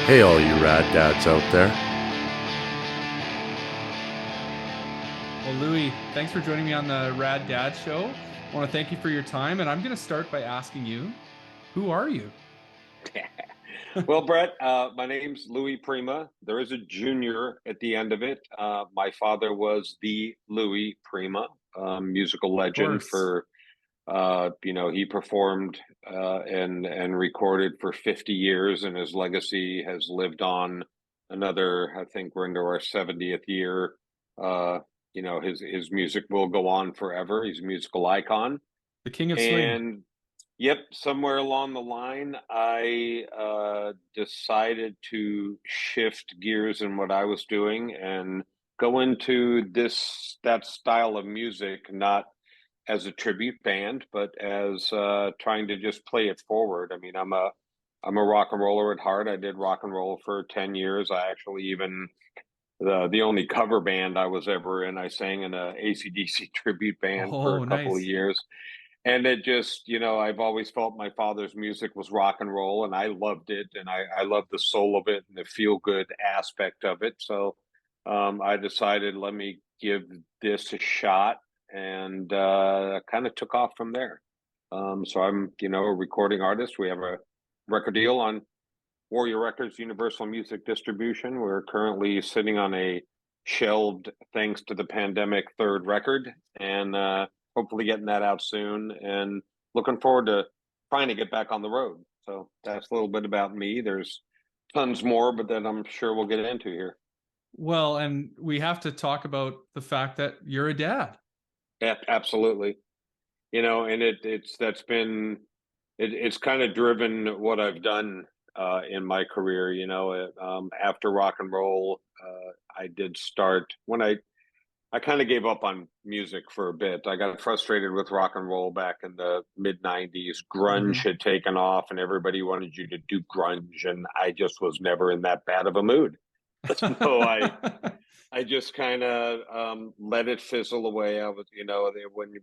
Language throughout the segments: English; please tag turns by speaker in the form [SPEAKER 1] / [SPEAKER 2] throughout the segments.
[SPEAKER 1] Hey, all you rad dads out there.
[SPEAKER 2] Well, Louis, thanks for joining me on the Rad Dad Show. I want to thank you for your time, and I'm going to start by asking you, who are you?
[SPEAKER 3] Well, Brett, my name's Louis Prima. There is a junior at the end of it. My father was the Louis Prima, musical
[SPEAKER 2] Of
[SPEAKER 3] legend
[SPEAKER 2] course,
[SPEAKER 3] for, he performed and recorded for 50 years, and his legacy has lived on another, I think we're into our 70th year. Uh, his music will go on forever. He's a musical icon.
[SPEAKER 2] the King of Swing.
[SPEAKER 3] And yep, somewhere along the line, I decided to shift gears in what I was doing and go into that style of music, not as a tribute band, but as trying to just play it forward. I mean, I'm a rock and roller at heart. I did rock and roll for 10 years. I actually even the only cover band I was ever in, I sang in a AC/DC tribute band for a
[SPEAKER 2] Oh,
[SPEAKER 3] couple of
[SPEAKER 2] nice.
[SPEAKER 3] years. And it just, I've always felt my father's music was rock and roll, and I loved it, and I loved the soul of it and the feel good aspect of it. So I decided, let me give this a shot, and kind of took off from there. So I'm, a recording artist. We have a record deal on Warrior Records Universal Music Distribution. We're currently sitting on a shelved, thanks to the pandemic, third record, and hopefully getting that out soon. And looking forward to trying to get back on the road. So that's a little bit about me. There's tons more, but that I'm sure we'll get into here.
[SPEAKER 2] Well, and we have to talk about the fact that you're a dad.
[SPEAKER 3] Yeah, absolutely. And it's that's been it's kind of driven what I've done in my career. After rock and roll, I did start when I kind of gave up on music for a bit. I got frustrated with rock and roll back in the mid '90s. Grunge
[SPEAKER 2] Hmm.
[SPEAKER 3] had taken off, and everybody wanted you to do grunge, and I just was never in that bad of a mood. So I just kind of let it fizzle away. I was,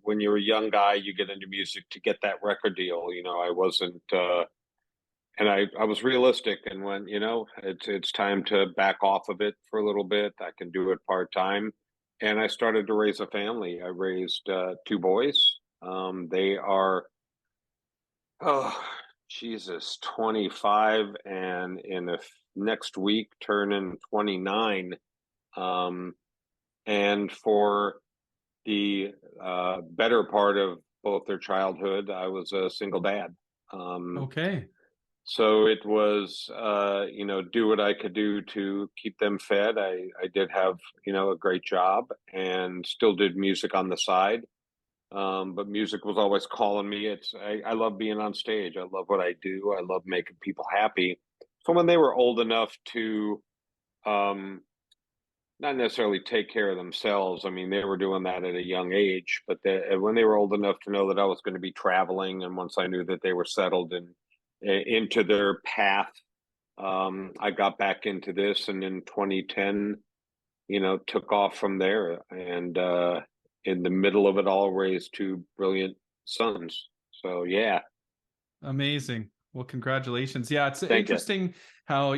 [SPEAKER 3] when you're a young guy, you get into music to get that record deal. I wasn't, and I was realistic and went, it's time to back off of it for a little bit. I can do it part time, and I started to raise a family. I raised two boys. They are, oh, Jesus, 25, and in the next week turning 29. Um, and for the better part of both their childhood, I was a single dad. Um,
[SPEAKER 2] Okay.
[SPEAKER 3] so it was, do what I could do to keep them fed. I did have, a great job and still did music on the side. But music was always calling me. I love being on stage. I love what I do. I love making people happy. So when they were old enough to, um, not necessarily take care of themselves. I mean, they were doing that at a young age, but when they were old enough to know that I was going to be traveling, and once I knew that they were settled and into their path, I got back into this, and in 2010, took off from there, and in the middle of it all, raised two brilliant sons. So yeah,
[SPEAKER 2] Amazing. Well, congratulations. Yeah, it's
[SPEAKER 3] thank you.
[SPEAKER 2] interesting how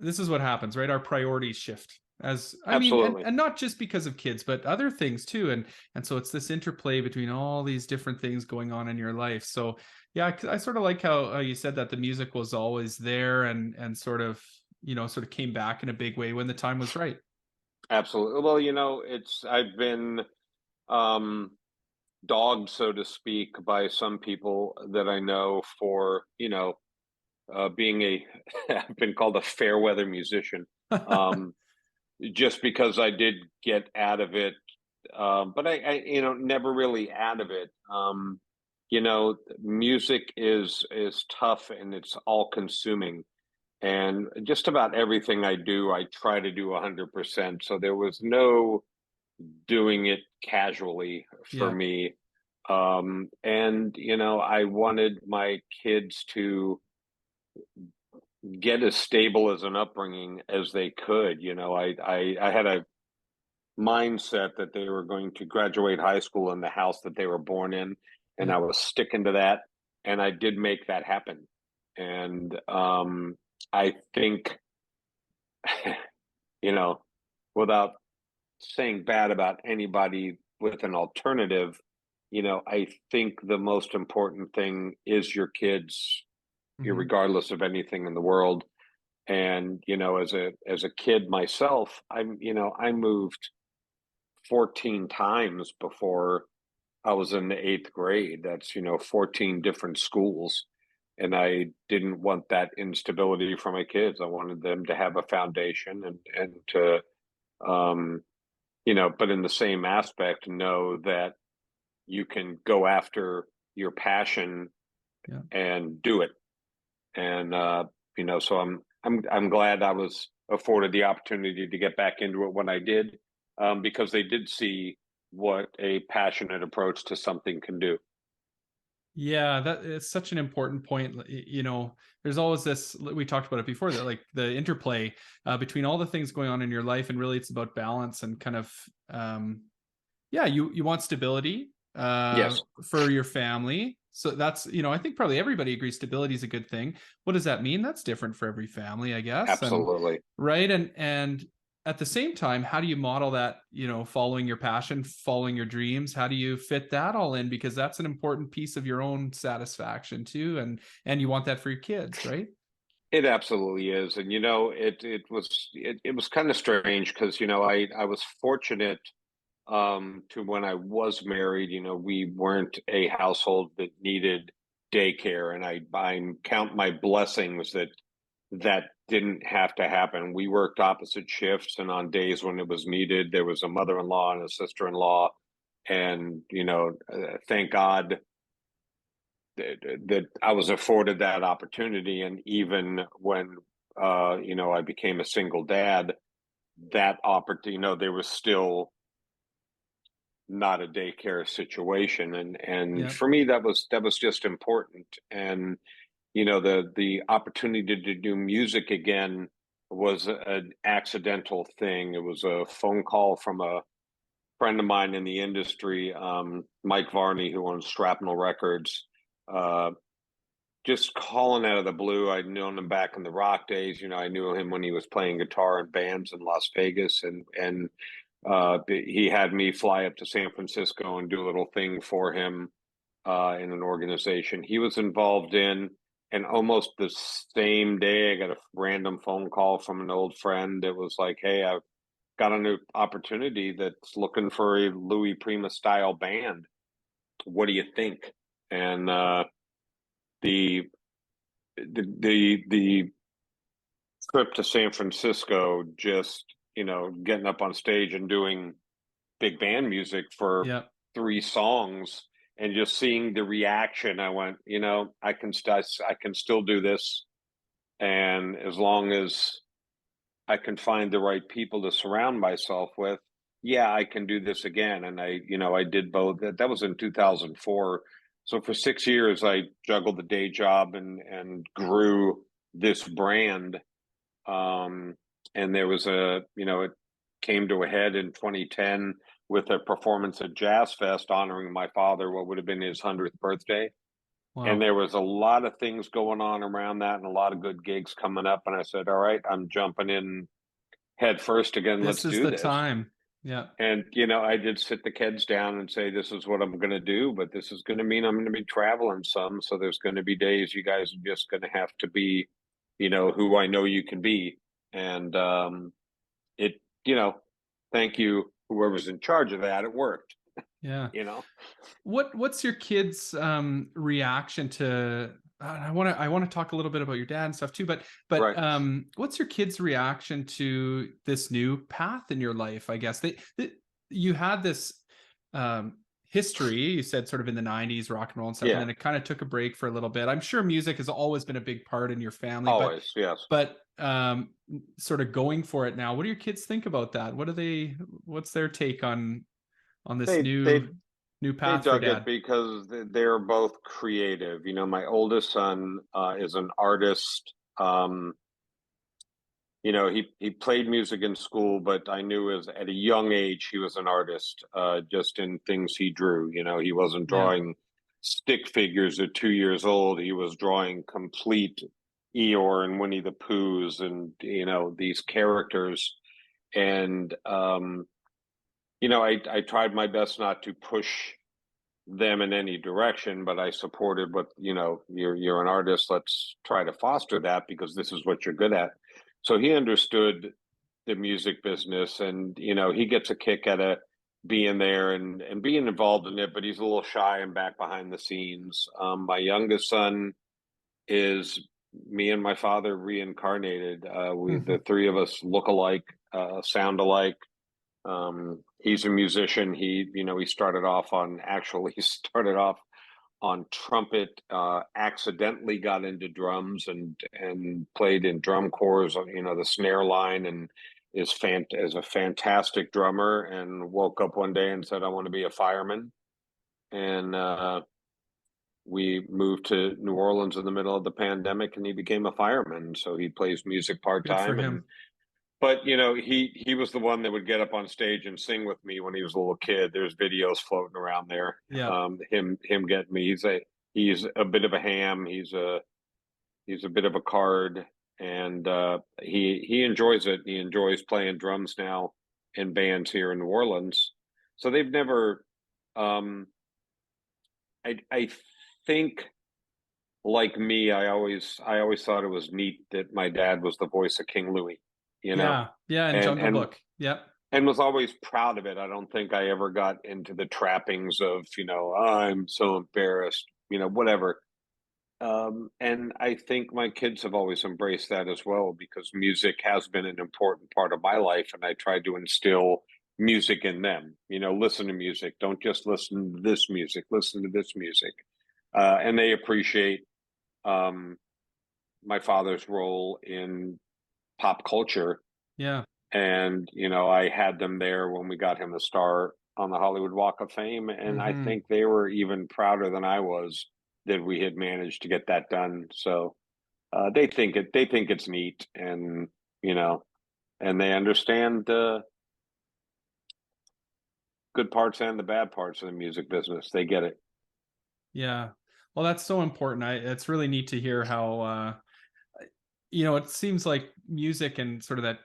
[SPEAKER 2] this is what happens, right? Our priorities shift. As I mean, and
[SPEAKER 3] Absolutely.
[SPEAKER 2] and not just because of kids, but other things too. And so it's this interplay between all these different things going on in your life. So yeah, I sort of like how you said that the music was always there and sort of came back in a big way when the time was right.
[SPEAKER 3] Absolutely. Well, I've been um dogged, so to speak, by some people that I know for, being I've been called a fair weather musician, um, just because I did get out of it, but never really out of it. Music is tough and it's all consuming. And just about everything I do, I try to do 100%. So there was no doing it casually for
[SPEAKER 2] Yeah.
[SPEAKER 3] me. And I wanted my kids to get as stable as an upbringing as they could. I had a mindset that they were going to graduate high school in the house that they were born in, and
[SPEAKER 2] Yeah.
[SPEAKER 3] I was sticking to that, and I did make that happen. And I think, you know, without saying bad about anybody with an alternative, I think the most important thing is your kids,
[SPEAKER 2] Hmm.
[SPEAKER 3] regardless of anything in the world. And, as a kid myself, I moved 14 times before I was in the eighth grade. That's, 14 different schools. And I didn't want that instability for my kids. I wanted them to have a foundation and to, um, but in the same aspect, know that you can go after your passion
[SPEAKER 2] Yeah.
[SPEAKER 3] and do it. And, so I'm glad I was afforded the opportunity to get back into it when I did, because they did see what a passionate approach to something can do.
[SPEAKER 2] Yeah, that is such an important point. There's always this, we talked about it before, that like the interplay between all the things going on in your life, and really it's about balance and kind of, yeah, you want stability
[SPEAKER 3] Yes,
[SPEAKER 2] for your family. So that's, I think probably everybody agrees stability is a good thing. What does that mean? That's different for every family, I guess. And
[SPEAKER 3] absolutely.
[SPEAKER 2] right. And at the same time, how do you model that, following your passion, following your dreams? How do you fit that all in? Because that's an important piece of your own satisfaction too. And you want that for your kids, right?
[SPEAKER 3] It absolutely is. And it was kind of strange because I was fortunate, to when I was married. We weren't a household that needed daycare, and I count my blessings that that didn't have to happen. We worked opposite shifts, and on days when it was needed, there was a mother-in-law and a sister-in-law, and thank God that I was afforded that opportunity. And even when I became a single dad, that opportunity, there was still not a daycare situation. And
[SPEAKER 2] Yeah.
[SPEAKER 3] for me, that was just important. And the opportunity to do music again was an accidental thing. It was a phone call from a friend of mine in the industry, Mike Varney, who owns Shrapnel Records, uh, just calling out of the blue. I'd known him back in the rock days. I knew him when he was playing guitar in bands in Las Vegas, and he had me fly up to San Francisco and do a little thing for him, in an organization he was involved in. And almost the same day, I got a random phone call from an old friend that was like, "Hey, I've got a new opportunity that's looking for a Louis Prima style band. What do you think?" And the the trip to San Francisco, just getting up on stage and doing big band music for
[SPEAKER 2] Yeah.
[SPEAKER 3] 3 songs, and just seeing the reaction, I went, I can still do this. And as long as I can find the right people to surround myself with, yeah, I can do this again. And I did both. That was in 2004. So for 6 years, I juggled the day job and grew this brand. Um, and there was it came to a head in 2010 with a performance at Jazz Fest honoring my father, what would have been his 100th birthday. And
[SPEAKER 2] Wow.
[SPEAKER 3] there was a lot of things going on around that and a lot of good gigs coming up. And I said, all right, I'm jumping in head first again.
[SPEAKER 2] This
[SPEAKER 3] Let's
[SPEAKER 2] is
[SPEAKER 3] do
[SPEAKER 2] the
[SPEAKER 3] this.
[SPEAKER 2] time. Yeah.
[SPEAKER 3] And, I did sit the kids down and say, this is what I'm going to do, but this is going to mean I'm going to be traveling some. So there's going to be days you guys are just going to have to be, who I know you can be. And it, thank you, whoever's in charge of that. It worked,
[SPEAKER 2] Yeah.
[SPEAKER 3] you know?
[SPEAKER 2] What's your kids' reaction to? I want to talk a little bit about your dad and stuff too, but
[SPEAKER 3] Right.
[SPEAKER 2] what's your kids' reaction to this new path in your life? I guess you had this um, history. You said sort of in the '90s, rock and roll and stuff, and
[SPEAKER 3] Yeah.
[SPEAKER 2] then it kind of took a break for a little bit. I'm sure music has always been a big part in your family, but
[SPEAKER 3] Always. Yes.
[SPEAKER 2] but sort of going for it now. What do your kids think about that? What's their take on this
[SPEAKER 3] They, they,
[SPEAKER 2] new
[SPEAKER 3] They
[SPEAKER 2] path for
[SPEAKER 3] dug it
[SPEAKER 2] dad?
[SPEAKER 3] because they're both creative. My oldest son is an artist. He played music in school, but I knew as at a young age he was an artist, just in things he drew. He wasn't
[SPEAKER 2] Yeah.
[SPEAKER 3] drawing stick figures at 2 years old. He was drawing complete, Eeyore and Winnie the Poohs and, these characters. And, I tried my best not to push them in any direction, but I supported what, you're an artist. Let's try to foster that because this is what you're good at. So he understood the music business, and, he gets a kick at being there and being involved in it, but he's a little shy and back behind the scenes. My youngest son is me and my father reincarnated. The three of us look alike, sound alike. He's a musician. He started off he started off on trumpet, accidentally got into drums and played in drum corps, the snare line, and is a fantastic drummer, and woke up one day and said, I want to be a fireman. And we moved to New Orleans in the middle of the pandemic, and he became a fireman. So he plays music part
[SPEAKER 2] Good for
[SPEAKER 3] time.
[SPEAKER 2] him.
[SPEAKER 3] But he was the one that would get up on stage and sing with me when he was a little kid. There's videos floating around there.
[SPEAKER 2] Yeah.
[SPEAKER 3] Him getting me. He's a bit of a ham. He's a bit of a card, and he enjoys it. He enjoys playing drums now in bands here in New Orleans. So they've never. I think, like me, I always thought it was neat that my dad was the voice of King Louis.
[SPEAKER 2] Yeah. And Jungle Book. Yep.
[SPEAKER 3] And was always proud of it. I don't think I ever got into the trappings of, I'm so embarrassed, whatever. And I think my kids have always embraced that as well, because music has been an important part of my life, and I tried to instill music in them. Listen to music. Don't just listen to this music. Listen to this music. And they appreciate my father's role in pop culture.
[SPEAKER 2] Yeah.
[SPEAKER 3] And, I had them there when we got him the star on the Hollywood Walk of Fame. And I think they were even prouder than I was that we had managed to get that done. So they think it's neat, and, and they understand the good parts and the bad parts of the music business. They get it.
[SPEAKER 2] Yeah. Well, that's so important. It's really neat to hear how, it seems like music and sort of that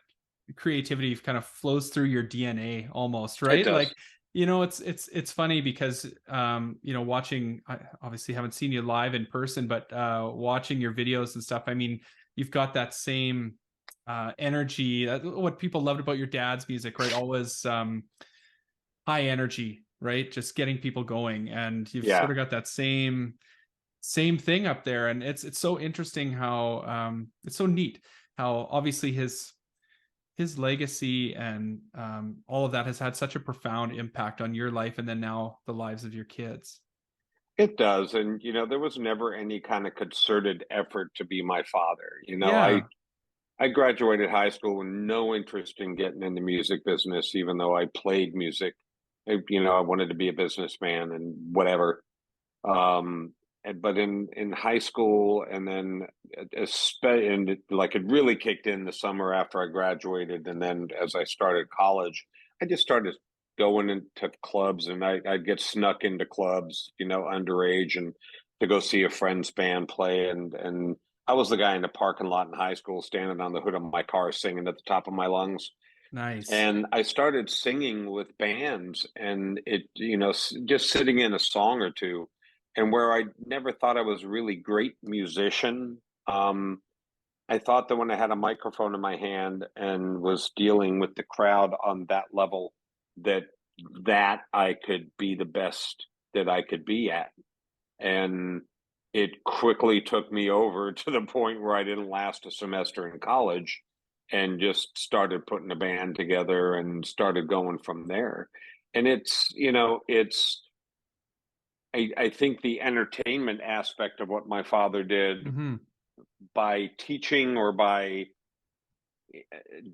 [SPEAKER 2] creativity kind of flows through your DNA almost,
[SPEAKER 3] It
[SPEAKER 2] right?
[SPEAKER 3] does.
[SPEAKER 2] Like, it's funny because, watching, I obviously haven't seen you live in person, but watching your videos and stuff, I mean, you've got that same energy, what people loved about your dad's music, right? Always high energy, right? Just getting people going. And you've
[SPEAKER 3] Yeah.
[SPEAKER 2] sort of got that same thing up there. And it's so interesting how it's so neat how obviously his legacy and all of that has had such a profound impact on your life, and then now the lives of your kids.
[SPEAKER 3] It does. And, there was never any kind of concerted effort to be my father.
[SPEAKER 2] Yeah.
[SPEAKER 3] I graduated high school with no interest in getting in the music business, even though I played music. I wanted to be a businessman and whatever. But in high school, and then like it really kicked in the summer after I graduated, and then as I started college, I just started going into clubs, and I'd get snuck into clubs, underage, and to go see a friend's band play, and I was the guy in the parking lot in high school, standing on the hood of my car, singing at the top of my lungs.
[SPEAKER 2] Nice.
[SPEAKER 3] And I started singing with bands, and just sitting in a song or two, and where I never thought I was a really great musician. I thought that when I had a microphone in my hand and was dealing with the crowd on that level, that I could be the best that I could be at. And it quickly took me over to the point where I didn't last a semester in college, and just started putting a band together and started going from there. And I think the entertainment aspect of what my father did, by teaching or by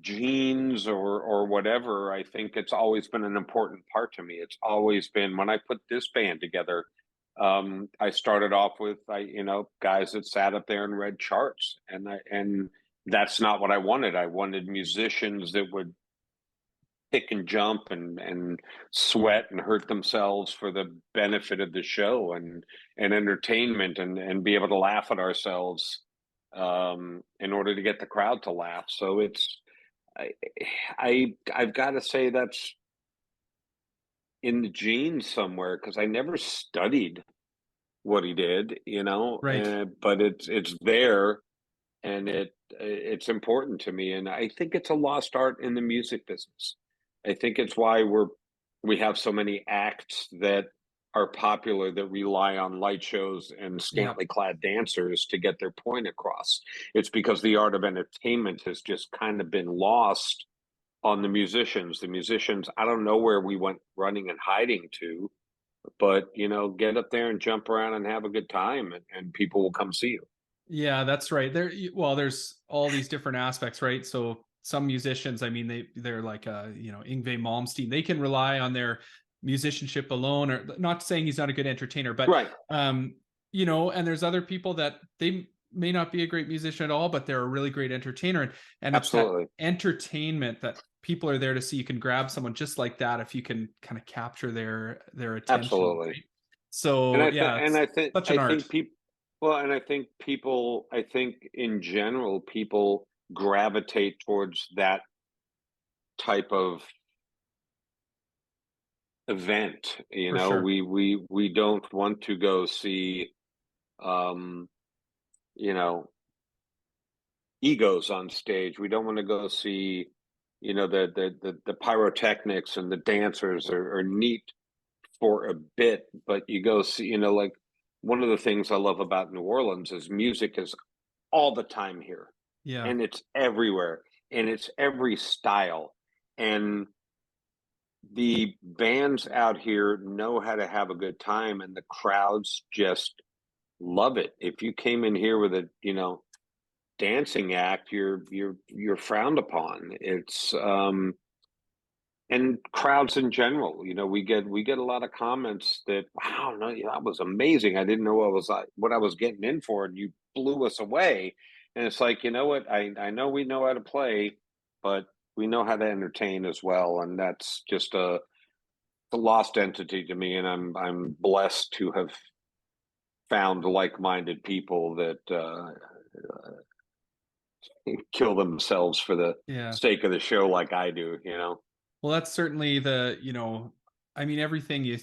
[SPEAKER 3] genes or whatever, I think it's always been an important part to me. It's always been, when I put this band together, I started off with guys that sat up there and read charts, and that's not what I wanted. I wanted musicians that would kick and jump and sweat and hurt themselves for the benefit of the show and entertainment, and be able to laugh at ourselves in order to get the crowd to laugh. So I, I've got to say that's in the genes somewhere, because I never studied what he did,
[SPEAKER 2] Right.
[SPEAKER 3] but it's there, and it's important to me, and I think it's a lost art in the music business. I think it's why we have so many acts that are popular that rely on light shows and
[SPEAKER 2] Yeah.
[SPEAKER 3] scantily clad dancers to get their point across. It's because the art of entertainment has just kind of been lost on the musicians. The musicians, I don't know where we went running and hiding to, but get up there and jump around and have a good time, and people will come see you.
[SPEAKER 2] Yeah, that's right. Well, there's all these different aspects, right? So some musicians, I mean, they're like Yngwie Malmsteen. They can rely on their musicianship alone, or not saying he's not a good entertainer, but
[SPEAKER 3] Right.
[SPEAKER 2] and there's other people that they may not be a great musician at all, but they're a really great entertainer. And it's that
[SPEAKER 3] Absolutely.
[SPEAKER 2] entertainment that people are there to see. You can grab someone just like that if you can kind of capture their attention,
[SPEAKER 3] Absolutely.
[SPEAKER 2] right?
[SPEAKER 3] And
[SPEAKER 2] So yeah, it's such
[SPEAKER 3] I
[SPEAKER 2] an art.
[SPEAKER 3] think people, well, and I think in general people gravitate towards that type of event.
[SPEAKER 2] For sure.
[SPEAKER 3] We don't want to go see um you know egos on stage. We don't want to go see the pyrotechnics, and the dancers are neat for a bit, but you go see, like, one of the things I love about New Orleans is music is all the time here,
[SPEAKER 2] Yeah.
[SPEAKER 3] and it's everywhere, and it's every style, and the bands out here know how to have a good time, and the crowds just love it. If you came in here with a dancing act, you're frowned upon. It's and crowds in general, we get a lot of comments that, wow, no, yeah, that was amazing. I didn't know what I was getting in for, and you blew us away. And it's like, you know what? I know we know how to play, but we know how to entertain as well, and that's just a lost entity to me. And I'm blessed to have found like-minded people that kill themselves for the
[SPEAKER 2] Yeah.
[SPEAKER 3] sake of the show, like I do.
[SPEAKER 2] Well, that's certainly I mean, everything you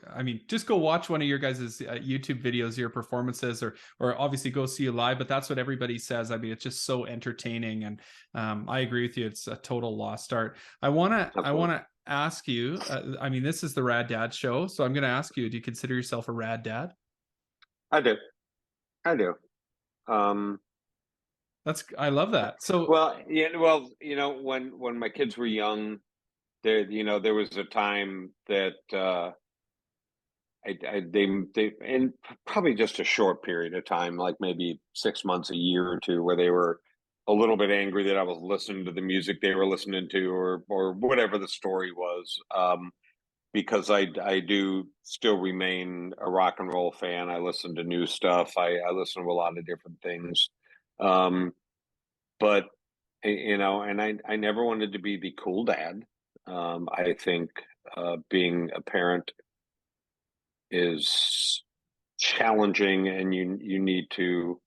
[SPEAKER 2] I mean, just go watch one of your guys' YouTube videos, your performances, or obviously go see you live. But that's what everybody says. I mean, it's just so entertaining, and I agree with you. It's a total lost art. I
[SPEAKER 3] Absolutely.
[SPEAKER 2] wanna ask you. I mean, this is the Rad Dad Show, so I'm gonna ask you: do you consider yourself a rad dad?
[SPEAKER 3] I do. I do. Um,
[SPEAKER 2] I love that. So
[SPEAKER 3] well, yeah, well, when my kids were young, there was a time that they in probably just a short period of time, like maybe 6 months, a year or two, where they were a little bit angry that I was listening to the music they were listening to, or whatever the story was. Because I do still remain a rock and roll fan. I listen to new stuff. I listen to a lot of different things. Um, but and I never wanted to be the cool dad. I think being a parent is challenging, and you need to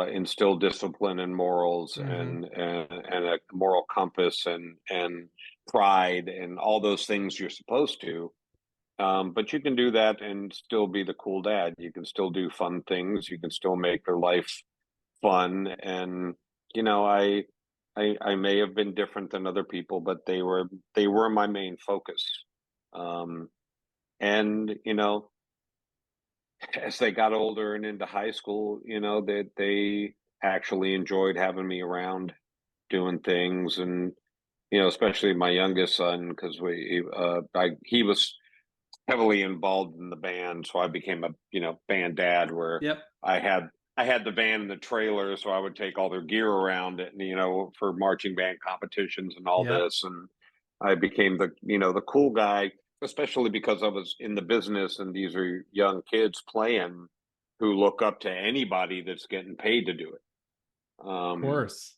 [SPEAKER 3] instill discipline and morals,
[SPEAKER 2] mhm.
[SPEAKER 3] and a moral compass, and pride, and all those things you're supposed to. But you can do that and still be the cool dad. You can still do fun things. You can still make their life fun. And you know, I may have been different than other people, but they were my main focus. Um, and as they got older and into high school, that they actually enjoyed having me around doing things. And especially my youngest son, because he was heavily involved in the band, so I became a band dad, where
[SPEAKER 2] Yep.
[SPEAKER 3] I had I had the van in the trailer, so I would take all their gear around it, and for marching band competitions and all
[SPEAKER 2] Yep.
[SPEAKER 3] this. And I became the cool guy, especially because I was in the business, and these are young kids playing who look up to anybody that's getting paid to do it.
[SPEAKER 2] Of course.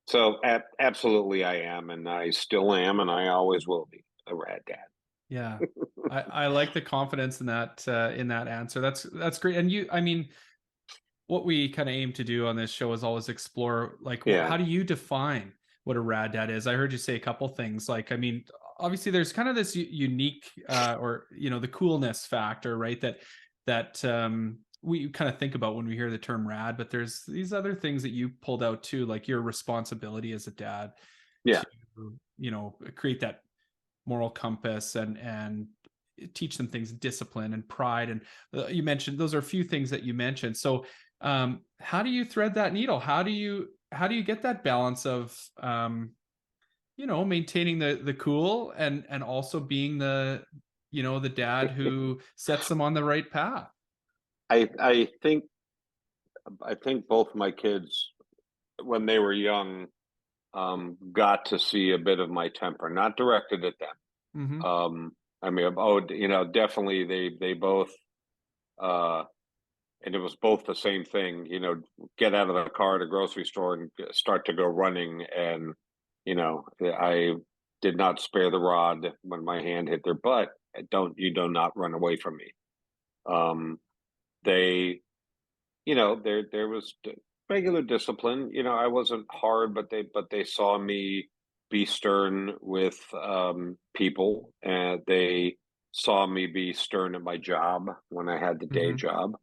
[SPEAKER 3] So absolutely, I am, and I still am, and I always will be a rad dad.
[SPEAKER 2] Yeah. I like the confidence in that answer. That's great. And I mean, what we kind of aim to do on this show is always explore, like, how
[SPEAKER 3] Yeah.
[SPEAKER 2] do you define what a rad dad is? I heard you say a couple things. Like, I mean, obviously there's kind of this unique or, the coolness factor, right? That we kind of think about when we hear the term rad, but there's these other things that you pulled out too, like your responsibility as a dad
[SPEAKER 3] Yeah.
[SPEAKER 2] to, create that moral compass and teach them things, discipline and pride. And you mentioned those are a few things that you mentioned. So how do you thread that needle? How do you get that balance of maintaining the cool and also being the dad who sets them on the right path?
[SPEAKER 3] I think both my kids, when they were young, got to see a bit of my temper, not directed at them.
[SPEAKER 2] Mm-hmm.
[SPEAKER 3] I mean, oh, definitely they both, uh, and it was both the same thing. Get out of the car at a grocery store and start to go running, and I did not spare the rod when my hand hit their butt. You do not run away from me. They there was regular discipline. I wasn't hard, but they saw me be stern with people, and they saw me be stern at my job when I had the day
[SPEAKER 2] Mm-hmm.
[SPEAKER 3] job.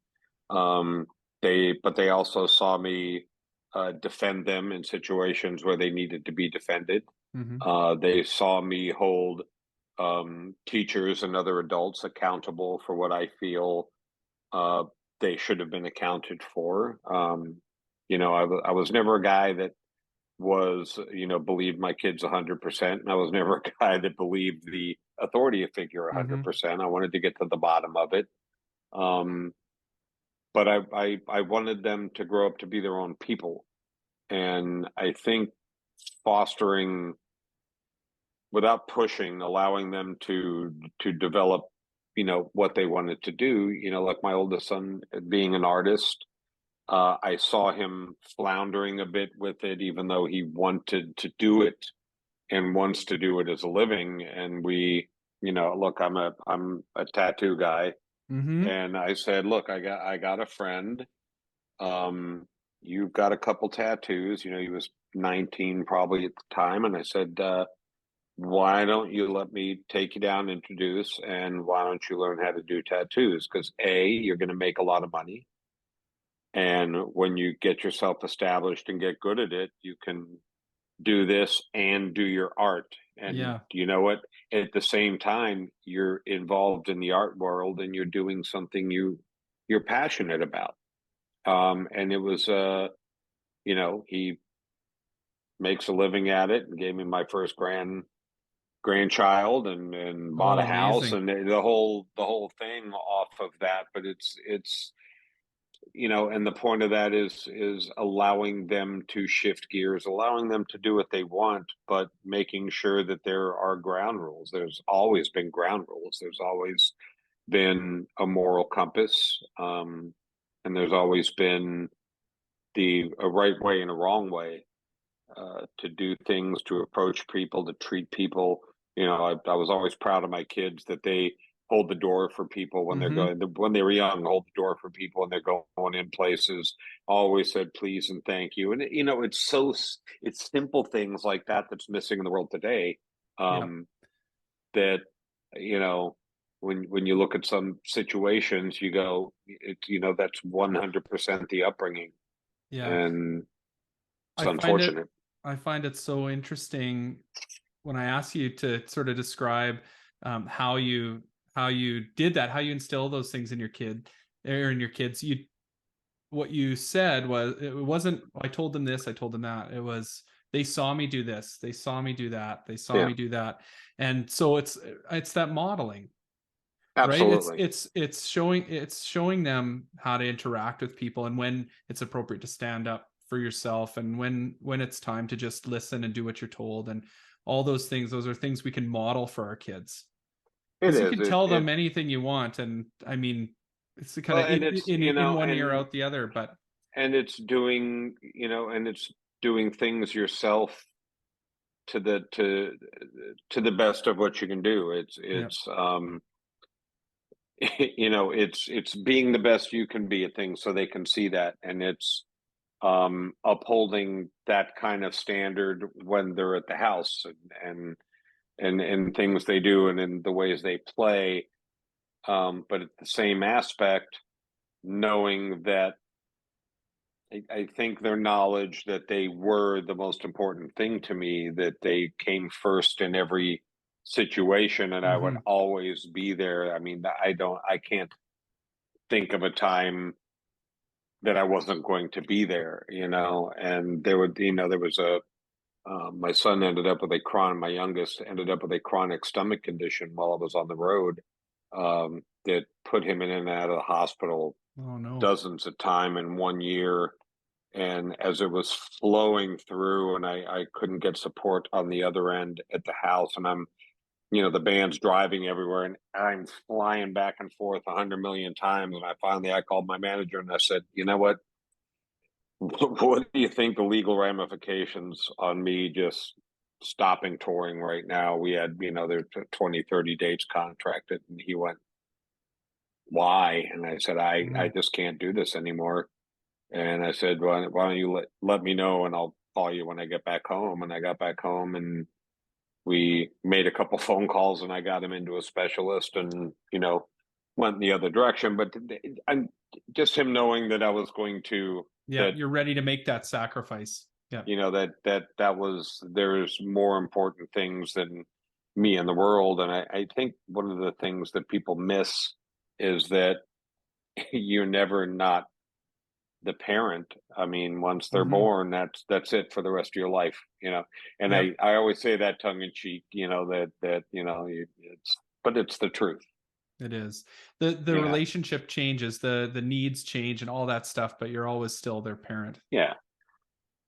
[SPEAKER 3] Um, but they also saw me defend them in situations where they needed to be defended.
[SPEAKER 2] Mm-hmm.
[SPEAKER 3] They saw me hold teachers and other adults accountable for what I feel uh, they should have been accounted for. I was never a guy that was, believed my kids 100%. And I was never a guy that believed the authority figure
[SPEAKER 2] Mm-hmm.
[SPEAKER 3] 100%. I wanted to get to the bottom of it. But I wanted them to grow up to be their own people. And I think fostering without pushing, allowing them to develop, what they wanted to do. Like my oldest son being an artist, I saw him floundering a bit with it, even though he wanted to do it and wants to do it as a living. And look, I'm a tattoo guy,
[SPEAKER 2] Mm-hmm.
[SPEAKER 3] and I said, look, I got a friend. You've got a couple tattoos. He was 19 probably at the time, and I said, why don't you let me take you down, introduce, and why don't you learn how to do tattoos? Because you're going to make a lot of money. And when you get yourself established and get good at it, you can do this and do your art. And
[SPEAKER 2] Yeah.
[SPEAKER 3] you know what? At the same time, you're involved in the art world and you're doing something you're passionate about. And it was, he makes a living at it and gave me my first grandchild and bought
[SPEAKER 2] Oh,
[SPEAKER 3] a house
[SPEAKER 2] amazing.
[SPEAKER 3] and the whole thing off of that. But it's and the point of that is allowing them to shift gears, allowing them to do what they want, but making sure that there are ground rules. There's always been ground rules. There's always been a moral compass, and there's always been a right way and a wrong way to do things, to approach people, to treat people. I was always proud of my kids that they hold the door for people when they're
[SPEAKER 2] Mm-hmm.
[SPEAKER 3] going, when they were young, hold the door for people when they're going in places. Always said please and thank you. And it's simple things like that that's missing in the world today.
[SPEAKER 2] Yeah.
[SPEAKER 3] That you know when you look at some situations, you go, that's 100% the upbringing,
[SPEAKER 2] Yeah.
[SPEAKER 3] and it's
[SPEAKER 2] I find it
[SPEAKER 3] unfortunate.
[SPEAKER 2] I find it so interesting when I ask you to sort of describe how you did that, how you instill those things in your kid or in your kids. What you said was, it wasn't I told them this, I told them that. It was, they saw me do this, they saw me do that, they saw
[SPEAKER 3] Yeah,
[SPEAKER 2] me do that. And so it's that modeling, right? it's
[SPEAKER 3] absolutely.
[SPEAKER 2] it's it's showing it's showing them how to interact with people, and when it's appropriate to stand up for yourself, and when it's time to just listen and do what you're told, and all those things. Those are things we can model for our kids,
[SPEAKER 3] It
[SPEAKER 2] because you
[SPEAKER 3] is.
[SPEAKER 2] can tell them anything you want, and I mean, it's kind
[SPEAKER 3] Well,
[SPEAKER 2] of
[SPEAKER 3] and
[SPEAKER 2] in
[SPEAKER 3] it's
[SPEAKER 2] in in one ear out the other. But
[SPEAKER 3] it's doing and it's doing things yourself to the best of what you can do. It's
[SPEAKER 2] yeah.
[SPEAKER 3] it's it's being the best you can be at things so they can see that, and it's upholding that kind of standard when they're at the house, and things they do and in the ways they play, but at the same aspect, knowing that I think their knowledge that they were the most important thing to me, that they came first in every situation, and I would
[SPEAKER 2] Hmm.
[SPEAKER 3] always be there. I mean, I can't think of a time that I wasn't going to be there, and there was my son ended up with my youngest ended up with a chronic stomach condition while I was on the road, that put him in and out of the hospital
[SPEAKER 2] Oh no.
[SPEAKER 3] dozens of time in 1 year. And as it was flowing through, and I couldn't get support on the other end at the house, and the band's driving everywhere, and I'm flying back and forth 100 million times. And I called my manager and I said, you know what? What do you think the legal ramifications on me just stopping touring right now? We had, there's 20, 30 dates contracted. And he went, why? And I said, I
[SPEAKER 2] Mm.
[SPEAKER 3] just can't do this anymore. And I said, why don't you let me know, and I'll call you when I get back home. And I got back home, and we made a couple phone calls, and I got him into a specialist, and, went in the other direction. But I'm just him knowing that I was going to,
[SPEAKER 2] Yeah,
[SPEAKER 3] that,
[SPEAKER 2] you're ready to make that sacrifice. Yeah.
[SPEAKER 3] there's more important things than me in the world. And I think one of the things that people miss is that you're never not the parent. I mean, once they're
[SPEAKER 2] Hmm.
[SPEAKER 3] born, that's it for the rest of your life, And
[SPEAKER 2] Yep.
[SPEAKER 3] I always say that tongue in cheek, but it's the truth,
[SPEAKER 2] It is. The
[SPEAKER 3] you know.
[SPEAKER 2] relationship changes, the needs change and all that stuff, but you're always still their parent.
[SPEAKER 3] Yeah,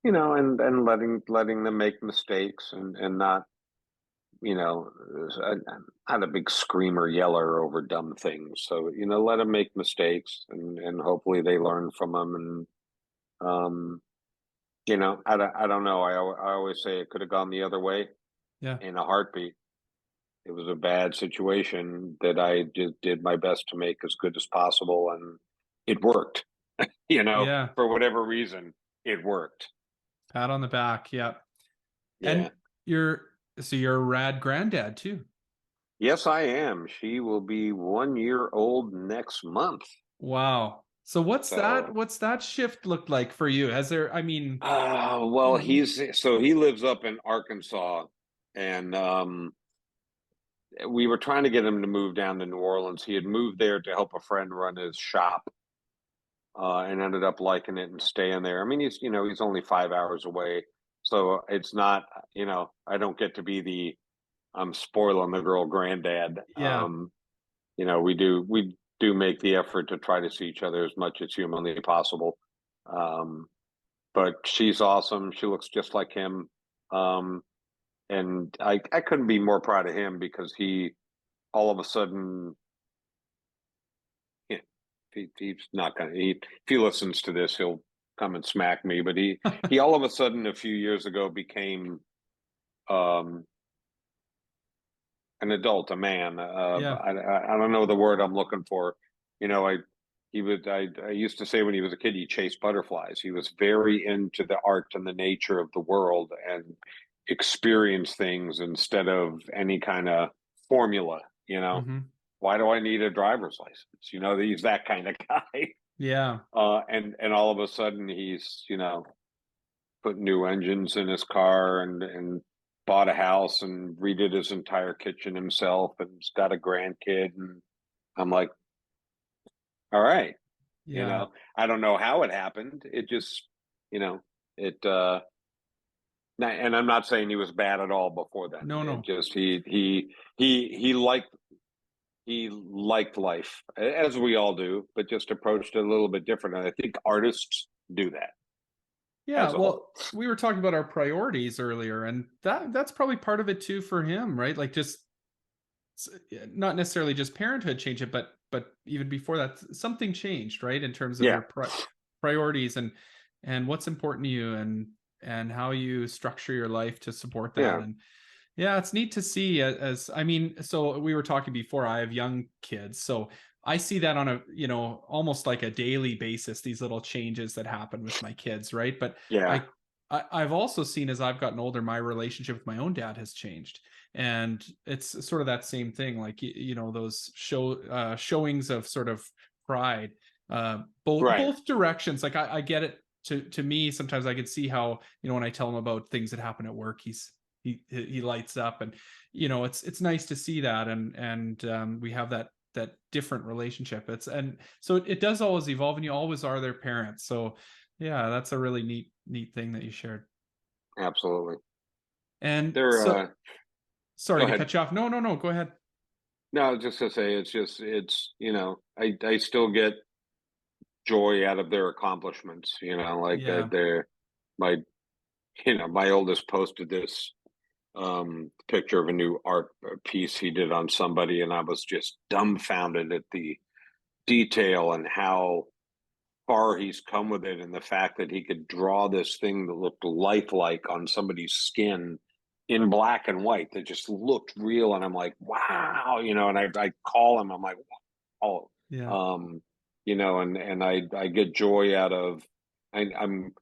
[SPEAKER 3] and letting them make mistakes, and not, you know, I'm not a big screamer yeller over dumb things. So, let them make mistakes, and hopefully they learn from them. And, I don't know. I always say it could have gone the other way
[SPEAKER 2] Yeah.
[SPEAKER 3] in a heartbeat. It was a bad situation that I just did my best to make as good as possible. And it worked,
[SPEAKER 2] Yeah.
[SPEAKER 3] for whatever reason, it worked.
[SPEAKER 2] Pat on the back. Yeah.
[SPEAKER 3] Yeah.
[SPEAKER 2] And you're a rad granddad too.
[SPEAKER 3] Yes, I am. She will be 1 year old next month.
[SPEAKER 2] Wow. So
[SPEAKER 3] So,
[SPEAKER 2] what's that shift looked like for you? Has there, I mean, you
[SPEAKER 3] well,
[SPEAKER 2] know,
[SPEAKER 3] he lives up in Arkansas, and we were trying to get him to move down to New Orleans. He had moved there to help a friend run his shop, and ended up liking it and staying there. I mean, he's only 5 hours away, so it's not, I don't get to be the I'm spoiling the girl granddad.
[SPEAKER 2] yeah.
[SPEAKER 3] We do make the effort to try to see each other as much as humanly possible. Um, but she's awesome. She looks just like him. Um, and I couldn't be more proud of him, because he all of a sudden, he's not gonna if he listens to this, he'll come and smack me. But he all of a sudden a few years ago became um, an adult, a man.
[SPEAKER 2] Yeah.
[SPEAKER 3] I don't know the word I'm looking for. I used to say when he was a kid he chased butterflies. He was very into the art and the nature of the world, and experience things instead of any kind of formula.
[SPEAKER 2] Hmm.
[SPEAKER 3] Why do I need a driver's license? He's that kind of guy.
[SPEAKER 2] Yeah.
[SPEAKER 3] And all of a sudden he's, put new engines in his car, and bought a house and redid his entire kitchen himself, and he's got a grandkid. And I'm like, all right,
[SPEAKER 2] Yeah.
[SPEAKER 3] I don't know how it happened. It just, it, and I'm not saying he was bad at all before then.
[SPEAKER 2] No,
[SPEAKER 3] It
[SPEAKER 2] no.
[SPEAKER 3] just, he liked life, as we all do, but just approached it a little bit different. And I think artists do that
[SPEAKER 2] Yeah,
[SPEAKER 3] as a whole.
[SPEAKER 2] well, we were talking about our priorities earlier, and that's probably part of it too for him, right? Like just not necessarily just parenthood changed it, but even before that, something changed, right? In terms of
[SPEAKER 3] Yeah,
[SPEAKER 2] your priorities and what's important to you and how you structure your life to support that.
[SPEAKER 3] yeah,
[SPEAKER 2] And yeah, it's neat to see as I mean, so we were talking before, I have young kids. So I see that on a, almost like a daily basis, these little changes that happen with my kids, right? But
[SPEAKER 3] Yeah.
[SPEAKER 2] I've also seen, as I've gotten older, my relationship with my own dad has changed, and it's sort of that same thing, like those showings of sort of pride, both
[SPEAKER 3] Right.
[SPEAKER 2] both directions. Like I get it. To me, sometimes I can see how, when I tell him about things that happen at work, he lights up, and it's nice to see that, and we have that different relationship. And so it does always evolve, and you always are their parents. So yeah, that's a really neat thing that you shared.
[SPEAKER 3] Absolutely.
[SPEAKER 2] And
[SPEAKER 3] They're
[SPEAKER 2] so,
[SPEAKER 3] go
[SPEAKER 2] sorry to
[SPEAKER 3] ahead.
[SPEAKER 2] cut you off. No, go ahead.
[SPEAKER 3] No, I was just gonna say it's I still get joy out of their accomplishments. Like
[SPEAKER 2] Yeah.
[SPEAKER 3] they're my my oldest posted this picture of a new art piece he did on somebody, and I was just dumbfounded at the detail and how far he's come with it, and the fact that he could draw this thing that looked lifelike on somebody's skin in black and white that just looked real. And I'm like, wow, and I call him, I'm like, oh,
[SPEAKER 2] Yeah.
[SPEAKER 3] um, and I get joy out of, I'm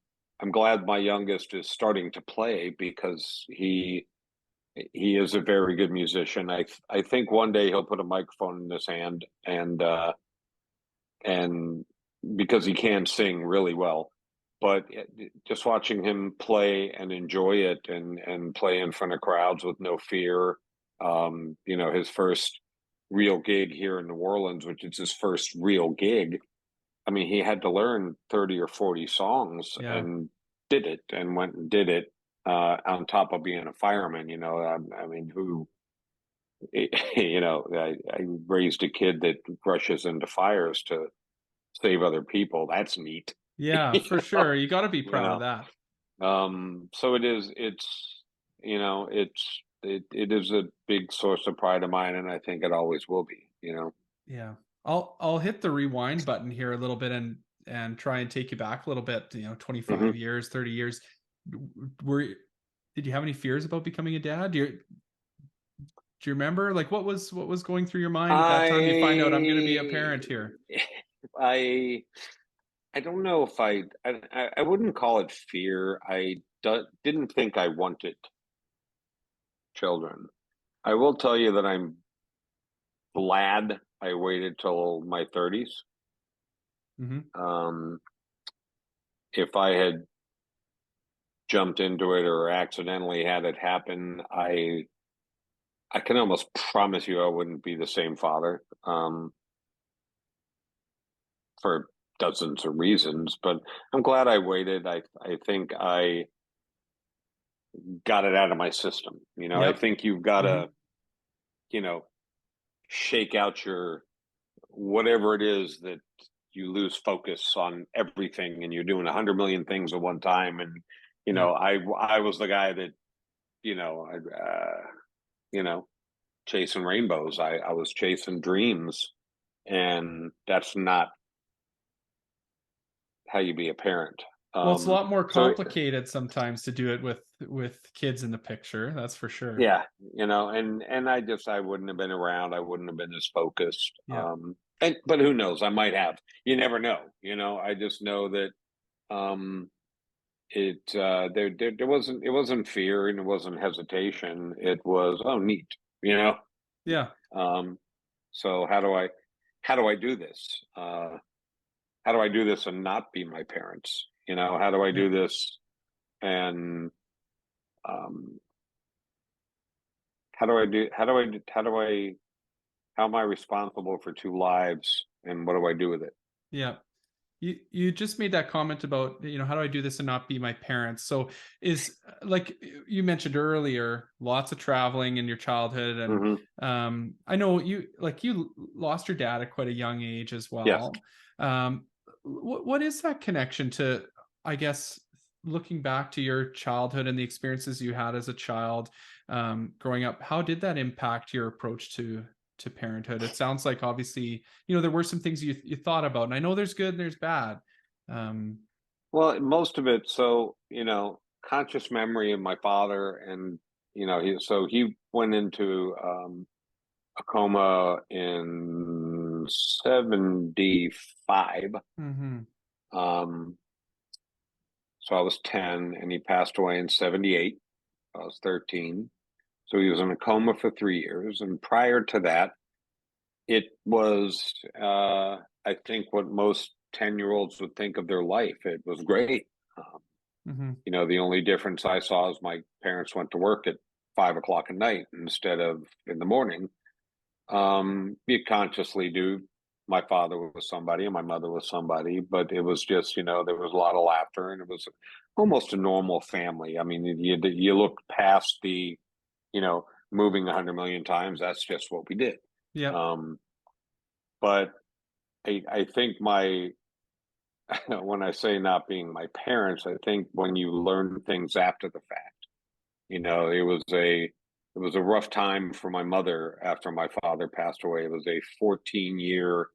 [SPEAKER 3] glad my youngest is starting to play, because he is a very good musician. I think one day he'll put a microphone in his hand, and because he can sing really well. But just watching him play and enjoy it, and play in front of crowds with no fear. His first real gig here in New Orleans, which is his first real gig. I mean, he had to learn 30 or 40 songs,
[SPEAKER 2] Yeah.
[SPEAKER 3] and did it, and went and did it, on top of being a fireman. I mean, I raised a kid that rushes into fires to save other people. That's neat.
[SPEAKER 2] Yeah,
[SPEAKER 3] you
[SPEAKER 2] for
[SPEAKER 3] know,
[SPEAKER 2] sure. You got to be
[SPEAKER 3] you
[SPEAKER 2] proud of
[SPEAKER 3] know.
[SPEAKER 2] that.
[SPEAKER 3] So it is a big source of pride of mine, and I think it always will be.
[SPEAKER 2] Yeah. I'll hit the rewind button here a little bit, and try and take you back a little bit, 25
[SPEAKER 3] Hmm.
[SPEAKER 2] years, 30 years. Were Did you have any fears about becoming a dad? Do you remember, like, what was going through your mind at that time you find out I'm going to be a
[SPEAKER 3] I
[SPEAKER 2] parent here?
[SPEAKER 3] I I don't know if I wouldn't call it fear. Didn't think I wanted children. I will tell you that I'm glad I waited till my 30s.
[SPEAKER 2] Hmm.
[SPEAKER 3] Um, if I had jumped into it or accidentally had it happen, I can almost promise you I wouldn't be the same father, for dozens of reasons. But I'm glad I waited. I think I got it out of my system. I
[SPEAKER 2] Yep.
[SPEAKER 3] think you've got
[SPEAKER 2] Hmm.
[SPEAKER 3] to, you know, shake out your whatever it is that you lose focus on everything, and you're doing 100 million things at one time. And
[SPEAKER 2] Yeah.
[SPEAKER 3] I was the guy that you know I, you know chasing rainbows. I was chasing dreams, and that's not how you be a parent.
[SPEAKER 2] Well, it's a lot more
[SPEAKER 3] So
[SPEAKER 2] complicated sometimes to do it with kids in the picture. That's for sure.
[SPEAKER 3] yeah, and I wouldn't have been around. I wouldn't have been as focused.
[SPEAKER 2] Yeah.
[SPEAKER 3] And but who knows? I might have. You never know. I just know that um, there wasn't fear, and it wasn't hesitation. It was, oh, neat. You know.
[SPEAKER 2] Yeah.
[SPEAKER 3] Um, so how do I do this? How do I do this and not be my parents? How do I
[SPEAKER 2] Yeah.
[SPEAKER 3] do this and um, how am I responsible for two lives, and what do I do with it?
[SPEAKER 2] Yeah. You just made that comment about, how do I do this and not be my parents? So is, like you mentioned earlier, lots of traveling in your childhood, and
[SPEAKER 3] Hmm.
[SPEAKER 2] I know you lost your dad at quite a young age as
[SPEAKER 3] Yes.
[SPEAKER 2] well. What is that connection to, I guess, looking back to your childhood and the experiences you had as a child, growing up? How did that impact your approach to parenthood? It sounds like, obviously, there were some things you thought about, and I know there's good and there's bad. um
[SPEAKER 3] Well, most of it. So, conscious memory of my father, and he went into a coma in was 75.
[SPEAKER 2] Mm-hmm.
[SPEAKER 3] So I was 10 and he passed away in 78. I was 13. So he was in a coma for 3 years. And prior to that, it was, I think, what most 10-year-olds would think of their life. It was great.
[SPEAKER 2] Mm-hmm.
[SPEAKER 3] The only difference I saw is my parents went to work at 5 o'clock at night instead of in the morning. You consciously do. My father was somebody and my mother was somebody, but it was just, there was a lot of laughter and it was almost a normal family. I mean, you look past the, moving 100 million times. That's just what we did.
[SPEAKER 2] Yeah.
[SPEAKER 3] But I think when I say not being my parents, I think when you learn things after the fact, it was a rough time for my mother after my father passed away. It was a 14-year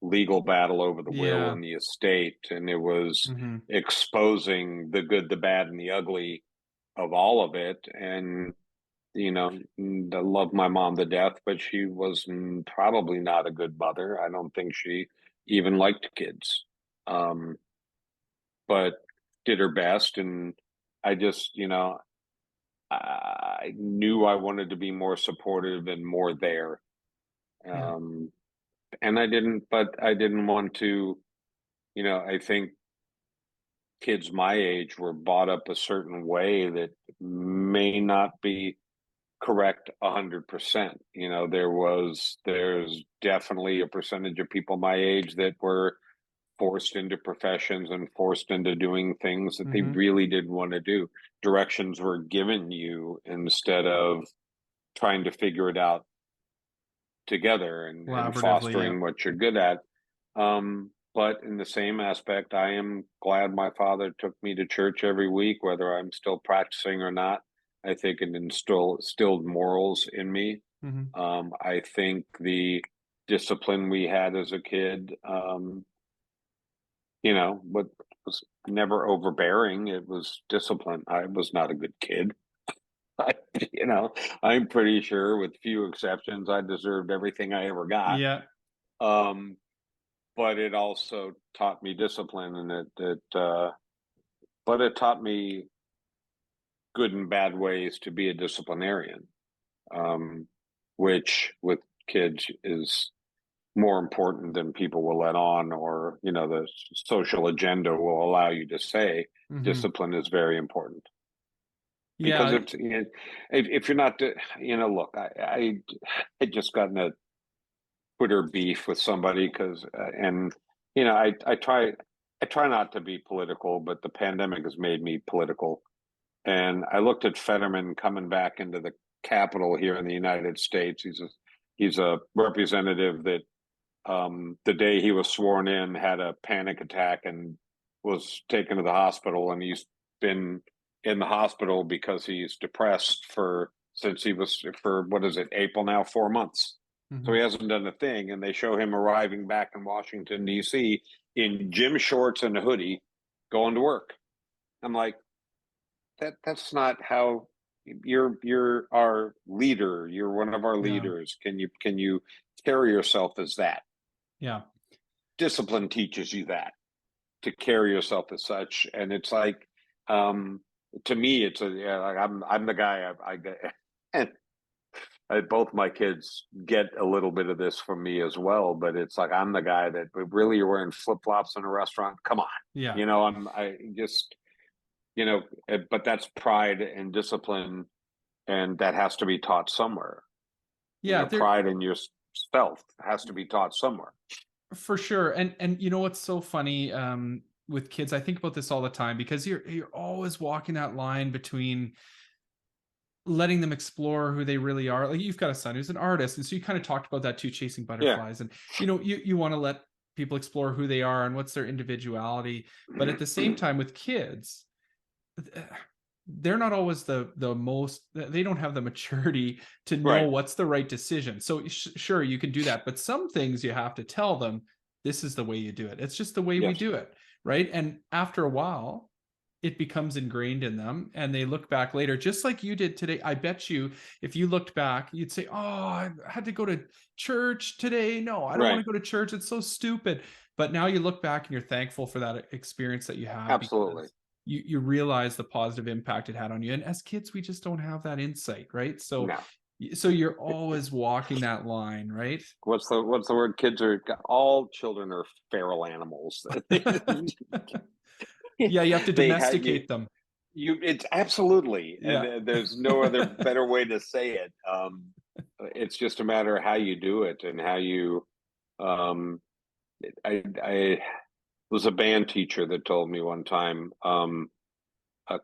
[SPEAKER 3] legal battle over the will
[SPEAKER 2] Yeah.
[SPEAKER 3] and the estate, and it was
[SPEAKER 2] Mm-hmm.
[SPEAKER 3] exposing the good, the bad, and the ugly of all of it. And I love my mom to death, but she was probably not a good mother. I don't think she even liked kids, but did her best. And I just, I knew I wanted to be more supportive and more there.
[SPEAKER 2] Yeah.
[SPEAKER 3] And I didn't want to, I think kids my age were brought up a certain way that may not be correct 100%. There's definitely a percentage of people my age that were forced into professions and forced into doing things that they
[SPEAKER 2] Mm-hmm.
[SPEAKER 3] really didn't want to do. Directions were given you instead of trying to figure it out together and
[SPEAKER 2] Collaboratively. Yeah.
[SPEAKER 3] fostering what you're good at. But in the same aspect, I am glad my father took me to church every week, whether I'm still practicing or not. I think it instilled morals in me.
[SPEAKER 2] Mm-hmm.
[SPEAKER 3] I think the discipline we had as a kid, what was never overbearing. It was discipline. I was not a good kid. I, I'm pretty sure, with few exceptions, I deserved everything I ever got.
[SPEAKER 2] Yeah.
[SPEAKER 3] Um, but it also taught me discipline, and but it taught me good and bad ways to be a disciplinarian, which with kids is more important than people will let on, or the social agenda will allow you to say.
[SPEAKER 2] Mm-hmm.
[SPEAKER 3] Discipline is very important. Because
[SPEAKER 2] Yeah.
[SPEAKER 3] if you're not, look, I just got in a Twitter beef with somebody because, and I try not to be political, but the pandemic has made me political. And I looked at Fetterman coming back into the Capitol here in the United States. He's a representative that, the day he was sworn in, had a panic attack and was taken to the hospital, and he's been in the hospital because he's depressed since he was, for what is it, April now, 4 months. So
[SPEAKER 2] Mm-hmm.
[SPEAKER 3] he hasn't done a thing, and they show him arriving back in Washington D.C. in gym shorts and a hoodie, going to work. I'm like, that's not how. You're our leader. You're one of our
[SPEAKER 2] Yeah.
[SPEAKER 3] leaders. Can you carry yourself as that?
[SPEAKER 2] Yeah.
[SPEAKER 3] Discipline teaches you that, to carry yourself as such. And it's like, to me, it's like I'm the guy. I get, and both my kids get a little bit of this from me as well. But it's like, I'm the guy that, really, you're wearing flip flops in a restaurant. Come on,
[SPEAKER 2] Yeah.
[SPEAKER 3] I just, but that's pride and discipline, and that has to be taught somewhere.
[SPEAKER 2] Yeah.
[SPEAKER 3] Pride in yourself has to be taught somewhere.
[SPEAKER 2] For sure. And you know what's so funny, with kids, I think about this all the time, because you're always walking that line between letting them explore who they really are. Like, you've got a son who's an artist, and so you kind of talked about that too, chasing
[SPEAKER 3] Yeah.
[SPEAKER 2] butterflies. And you want to let people explore who they are and what's their individuality. But at the same time, with kids, they're not always the most, they don't have the maturity to know
[SPEAKER 3] Right.
[SPEAKER 2] what's the right decision. So sure, you can do that, but some things you have to tell them, this is the way you do it. It's just the way we
[SPEAKER 3] Yes.
[SPEAKER 2] do it, right? And after a while, it becomes ingrained in them, and they look back later, just like you did today. I bet you if you looked back, you'd say, oh, I had to go to church today. No, I don't want
[SPEAKER 3] Right.
[SPEAKER 2] to go to church. It's so stupid. But now you look back and you're thankful for that experience that you had,
[SPEAKER 3] Absolutely.
[SPEAKER 2] because you realize the positive impact it had on you. And as kids, we just don't have that insight, right? So
[SPEAKER 3] No.
[SPEAKER 2] you're always walking that line, right?
[SPEAKER 3] What's the word? Kids are all children are feral animals.
[SPEAKER 2] Yeah, you have to
[SPEAKER 3] They had
[SPEAKER 2] domesticate them.
[SPEAKER 3] it's absolutely, and
[SPEAKER 2] Yeah.
[SPEAKER 3] there's no other better way to say it. It's just a matter of how you do it and how you. Um, I was a band teacher that told me one time,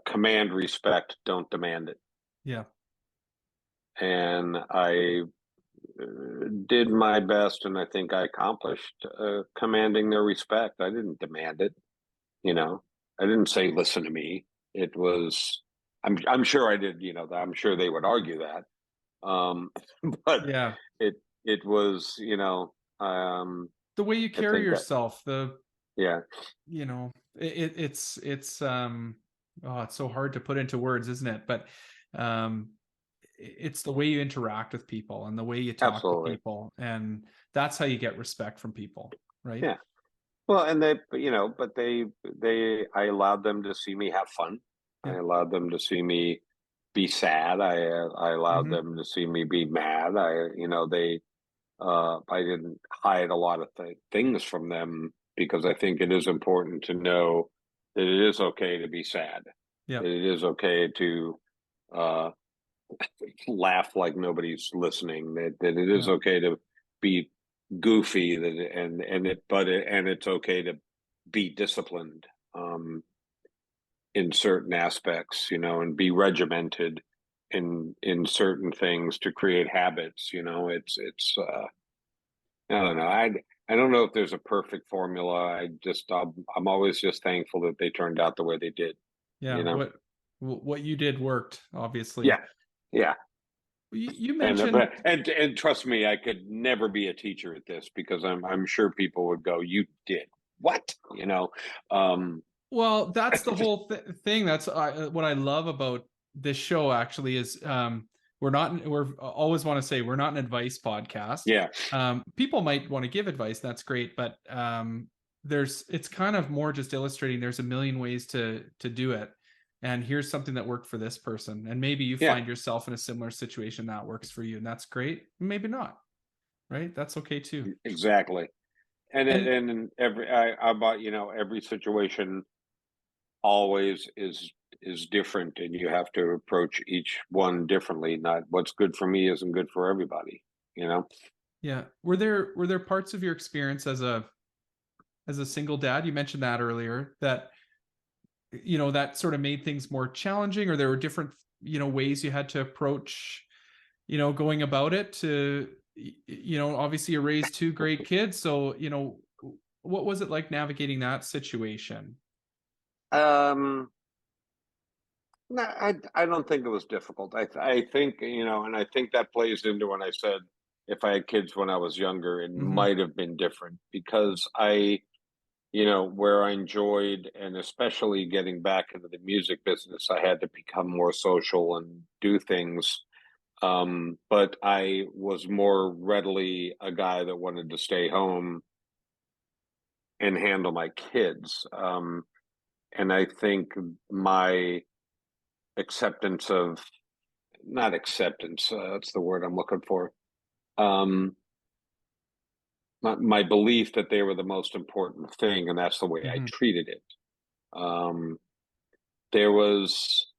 [SPEAKER 3] command respect, don't demand it.
[SPEAKER 2] Yeah.
[SPEAKER 3] And I did my best, and I think I accomplished commanding their respect. I didn't demand it, you know. I didn't say, "Listen to me." It was, I'm sure I did, I'm sure they would argue that, but
[SPEAKER 2] Yeah.
[SPEAKER 3] it was,
[SPEAKER 2] The way you
[SPEAKER 3] I
[SPEAKER 2] carry
[SPEAKER 3] think that,
[SPEAKER 2] yourself, the
[SPEAKER 3] yeah,
[SPEAKER 2] it's oh, it's so hard to put into words, isn't it? But um it's the way you interact with people and the way you talk to
[SPEAKER 3] absolutely,
[SPEAKER 2] people, and that's how you get respect from people, right?
[SPEAKER 3] yeah. Well, and but I allowed them to see me have fun. I
[SPEAKER 2] Yeah.
[SPEAKER 3] allowed them to see me be sad. I allowed
[SPEAKER 2] Hmm.
[SPEAKER 3] them to see me be mad. I didn't hide a lot of things from them, because I think it is important to know that it is okay to be sad.
[SPEAKER 2] Yeah.
[SPEAKER 3] That it is okay to uh, laugh like nobody's listening. That it is
[SPEAKER 2] Yeah.
[SPEAKER 3] okay to be goofy. And it's okay to be disciplined in certain aspects, and be regimented in certain things to create habits. It's I don't know. I don't know if there's a perfect formula. I'm always just thankful that they turned out the way they did.
[SPEAKER 2] Yeah.
[SPEAKER 3] You know.
[SPEAKER 2] What you did worked, obviously.
[SPEAKER 3] Yeah. Yeah.
[SPEAKER 2] You
[SPEAKER 3] And
[SPEAKER 2] mentioned,
[SPEAKER 3] and trust me, I could never be a teacher at this, because I'm sure people would go, "You did what?"
[SPEAKER 2] well, that's the whole thing. That's what I love about this show, actually, is we're always want to say we're not an advice podcast.
[SPEAKER 3] Yeah.
[SPEAKER 2] People might want to give advice, that's great, but it's kind of more just illustrating there's a million ways to do it, and here's something that worked for this person, and maybe you
[SPEAKER 3] Yeah.
[SPEAKER 2] find yourself in a similar situation that works for you, and that's great. Maybe not, right? That's okay too.
[SPEAKER 3] Exactly.
[SPEAKER 2] And
[SPEAKER 3] And about every situation always is different, and you have to approach each one differently. Not what's good for me isn't good for everybody. You know.
[SPEAKER 2] yeah, were there parts of your experience as a single dad, you mentioned that earlier, that that sort of made things more challenging, or there were different ways you had to approach going about it, to obviously you raised two great kids, so what was it like navigating that situation?
[SPEAKER 3] Um, no, I don't think it was difficult. I think, and I think that plays into when I said if I had kids when I was younger, it
[SPEAKER 2] Hmm.
[SPEAKER 3] might have been different, because where I enjoyed, and especially getting back into the music business, I had to become more social and do things. But I was more readily a guy that wanted to stay home and handle my kids. And I think my acceptance of, not acceptance, that's the word I'm looking for. Um, my belief that they were the most important thing, and that's the way I
[SPEAKER 2] Hmm.
[SPEAKER 3] treated it. Um, there was,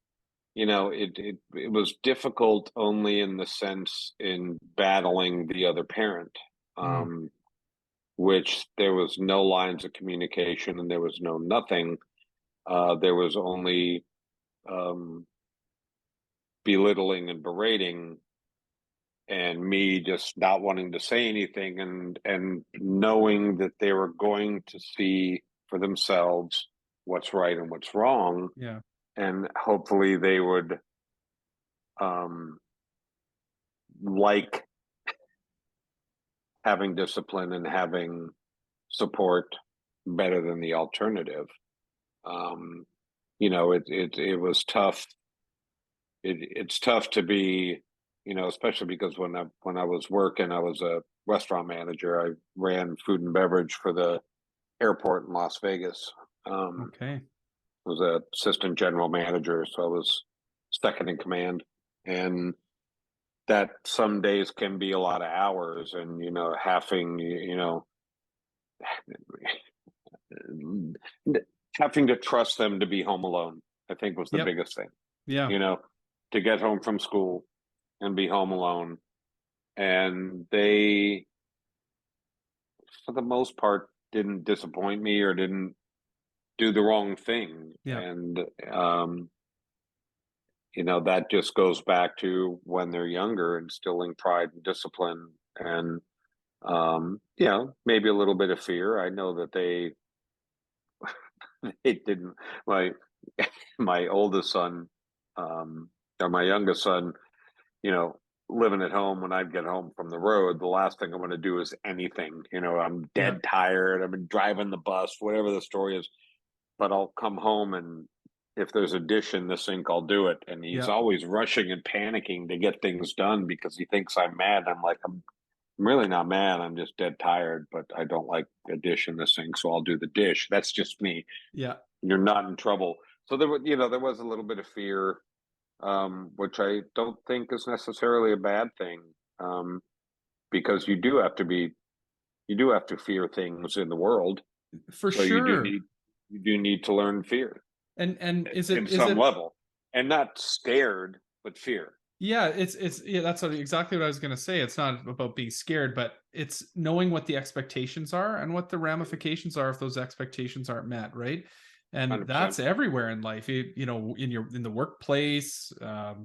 [SPEAKER 3] it was difficult only in the sense in battling the other parent,
[SPEAKER 2] Mm.
[SPEAKER 3] um, which there was no lines of communication, and there was no nothing. There was only um, belittling and berating, and me just not wanting to say anything, and knowing that they were going to see for themselves what's right and what's wrong,
[SPEAKER 2] Yeah.
[SPEAKER 3] and hopefully they would um, like having discipline and having support better than the alternative. Um, it was tough. It's tough to be, especially because when I was working, I was a restaurant manager. I ran food and beverage for the airport in Las Vegas.
[SPEAKER 2] Okay.
[SPEAKER 3] Was a assistant general manager, so I was second in command, and that some days can be a lot of hours, and having to trust them to be home alone, I think was the
[SPEAKER 2] Yep.
[SPEAKER 3] biggest thing.
[SPEAKER 2] Yeah.
[SPEAKER 3] To get home from school and be home alone, and they, for the most part, didn't disappoint me or didn't do the wrong thing,
[SPEAKER 2] Yeah.
[SPEAKER 3] and that just goes back to when they're younger, instilling pride and discipline, and maybe a little bit of fear. I know that they didn't. My oldest son, or my youngest son, you know living at home, when I'd get home from the road, the last thing I want to do is anything. I'm
[SPEAKER 2] Yeah.
[SPEAKER 3] dead tired, I've been driving the bus, whatever the story is, but I'll come home, and if there's a dish in the sink, I'll do it. And he's
[SPEAKER 2] Yeah.
[SPEAKER 3] always rushing and panicking to get things done because he thinks I'm mad. I'm like, I'm really not mad. I'm just dead tired, but I don't like a dish in the sink, so I'll do the dish. That's just me.
[SPEAKER 2] Yeah.
[SPEAKER 3] You're not in trouble. So there was a little bit of fear, which I don't think is necessarily a bad thing, because you do have to fear things in the world.
[SPEAKER 2] For
[SPEAKER 3] So
[SPEAKER 2] sure.
[SPEAKER 3] you do need to learn fear
[SPEAKER 2] And
[SPEAKER 3] in
[SPEAKER 2] is
[SPEAKER 3] some
[SPEAKER 2] it
[SPEAKER 3] level, and not scared, but fear.
[SPEAKER 2] yeah, yeah, that's exactly what I was going to say. It's not about being scared, but it's knowing what the expectations are and what the ramifications are if those expectations aren't met, right? And
[SPEAKER 3] 100%.
[SPEAKER 2] that's everywhere in life. In the workplace, out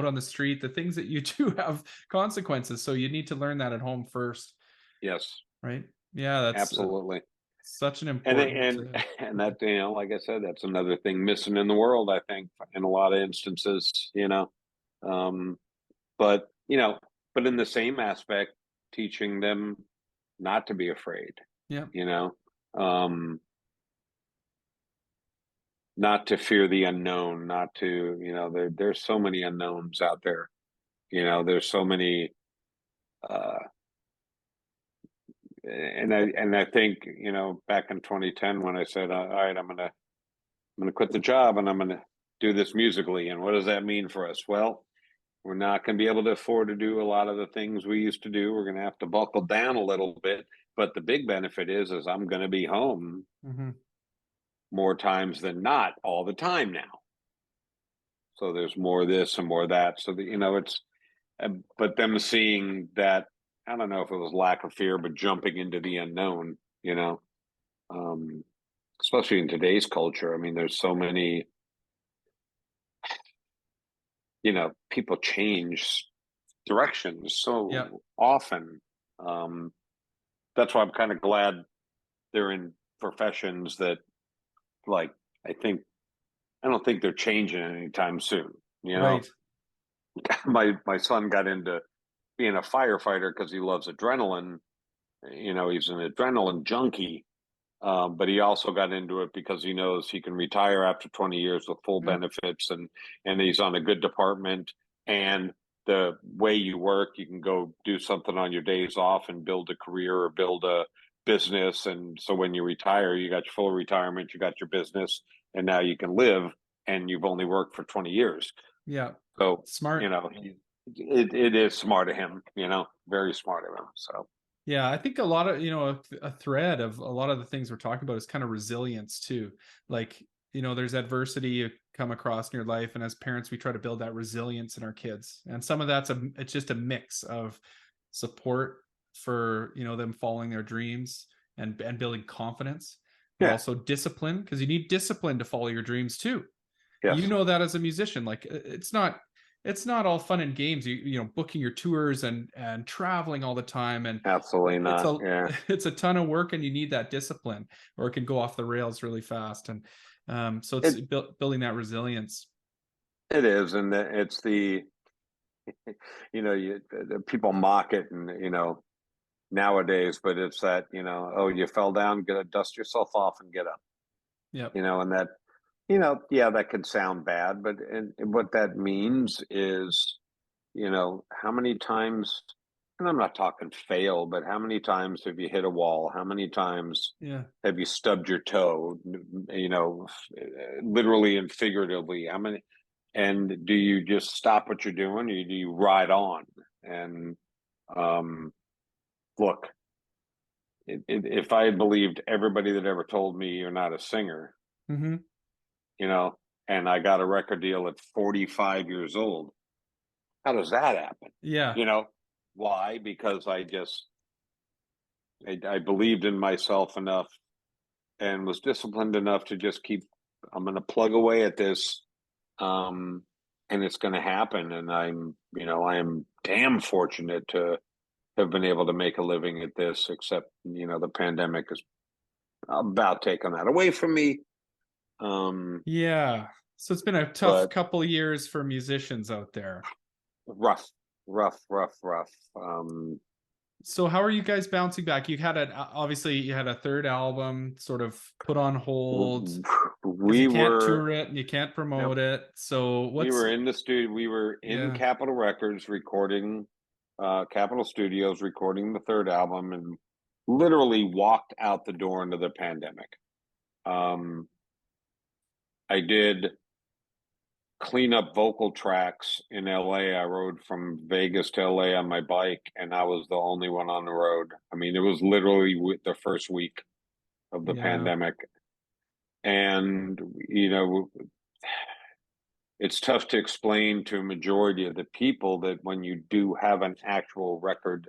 [SPEAKER 2] on the street, the things that you do have consequences. So you need to learn that at home first,
[SPEAKER 3] Yes,
[SPEAKER 2] right? Yeah, that's
[SPEAKER 3] absolutely.
[SPEAKER 2] such an
[SPEAKER 3] And
[SPEAKER 2] important.
[SPEAKER 3] and and that, like I said, that's another thing missing in the world, I think, in a lot of instances. Um, but but in the same aspect, teaching them not to be afraid.
[SPEAKER 2] Yeah,
[SPEAKER 3] You know, um, not to fear the unknown, not to, there's so many unknowns out there. There's so many, uh, and I think, back in 2010 when I said, all right, I'm gonna quit the job and I'm gonna do this musically. And what does that mean for us? Well, we're not going to be able to afford to do a lot of the things we used to do. We're going to have to buckle down a little bit. But the big benefit is I'm going to be home
[SPEAKER 2] hmm
[SPEAKER 3] more times than not all the time now. So there's more of this and more of that. So that, it's, but them seeing that, I don't know if it was lack of fear, but jumping into the unknown, um, especially in today's culture. I mean, there's so many, people change directions
[SPEAKER 2] yeah,
[SPEAKER 3] so often. Um, that's why I'm kind of glad they're in professions that, like, I think, I don't think they're changing anytime soon.
[SPEAKER 2] right.
[SPEAKER 3] My son got into being a firefighter because he loves adrenaline. He's an adrenaline junkie. But he also got into it because he knows he can retire after 20 years with full
[SPEAKER 2] Yeah,
[SPEAKER 3] benefits, and he's on a good department. And the way you work, you can go do something on your days off and build a career or build a business. And so when you retire, you got your full retirement, you got your business, and now you can live, and you've only worked for 20 years.
[SPEAKER 2] yeah.
[SPEAKER 3] So,
[SPEAKER 2] Smart.
[SPEAKER 3] it is smart of him, very smart of him. So,
[SPEAKER 2] Yeah, I think a lot of, a thread of a lot of the things we're talking about is kind of resilience too. Like, there's adversity you come across in your life, and as parents, we try to build that resilience in our kids. And some of it's just a mix of support for, them following their dreams and building confidence, but
[SPEAKER 3] yeah,
[SPEAKER 2] also discipline, because you need discipline to follow your dreams too. You
[SPEAKER 3] yes,
[SPEAKER 2] know that as a musician, like it's not all fun and games. Booking your tours and traveling all the time, and
[SPEAKER 3] absolutely
[SPEAKER 2] it's
[SPEAKER 3] not.
[SPEAKER 2] a
[SPEAKER 3] Yeah.
[SPEAKER 2] it's a ton of work, and you need that discipline, or it can go off the rails really fast. And so it's
[SPEAKER 3] It
[SPEAKER 2] building that resilience.
[SPEAKER 3] it is, and it's people mock it, and nowadays, but it's that, oh, you fell down, get dust yourself off and get up,
[SPEAKER 2] Yep.
[SPEAKER 3] and that, Yeah, that could sound bad, but and what that means is, how many times, and I'm not talking fail, but how many times have you hit a wall? How many times
[SPEAKER 2] Yeah.
[SPEAKER 3] have you stubbed your toe, literally and figuratively? How many, and do you just stop what you're doing, or do you ride on? And look, if I had believed everybody that ever told me you're not a singer,
[SPEAKER 2] Mm-hmm.
[SPEAKER 3] you know, and I got a record deal at 45 years old, how does that happen?
[SPEAKER 2] Yeah.
[SPEAKER 3] You know, why? Because I believed in myself enough and was disciplined enough to just I'm going to plug away at this. And it's going to happen. And I am damn fortunate to have been able to make a living at this, except, the pandemic is about taking that away from me.
[SPEAKER 2] Yeah. So it's been a tough
[SPEAKER 3] But
[SPEAKER 2] couple years for musicians out there.
[SPEAKER 3] rough, rough, rough, rough.
[SPEAKER 2] So how are you guys bouncing back? Obviously you had a third album sort of put on hold because you
[SPEAKER 3] We
[SPEAKER 2] can't
[SPEAKER 3] were,
[SPEAKER 2] tour it and you can't
[SPEAKER 3] no,
[SPEAKER 2] promote it. So
[SPEAKER 3] we were in the studio. We were in
[SPEAKER 2] yeah.
[SPEAKER 3] Capitol Records recording, Capitol Studios recording the third album, and literally walked out the door into the pandemic. I did clean up vocal tracks in LA. I rode from Vegas to LA on my bike, and I was the only one on the road. I mean, it was literally the first week of the
[SPEAKER 2] Yeah.
[SPEAKER 3] pandemic. And, it's tough to explain to a majority of the people that when you do have an actual record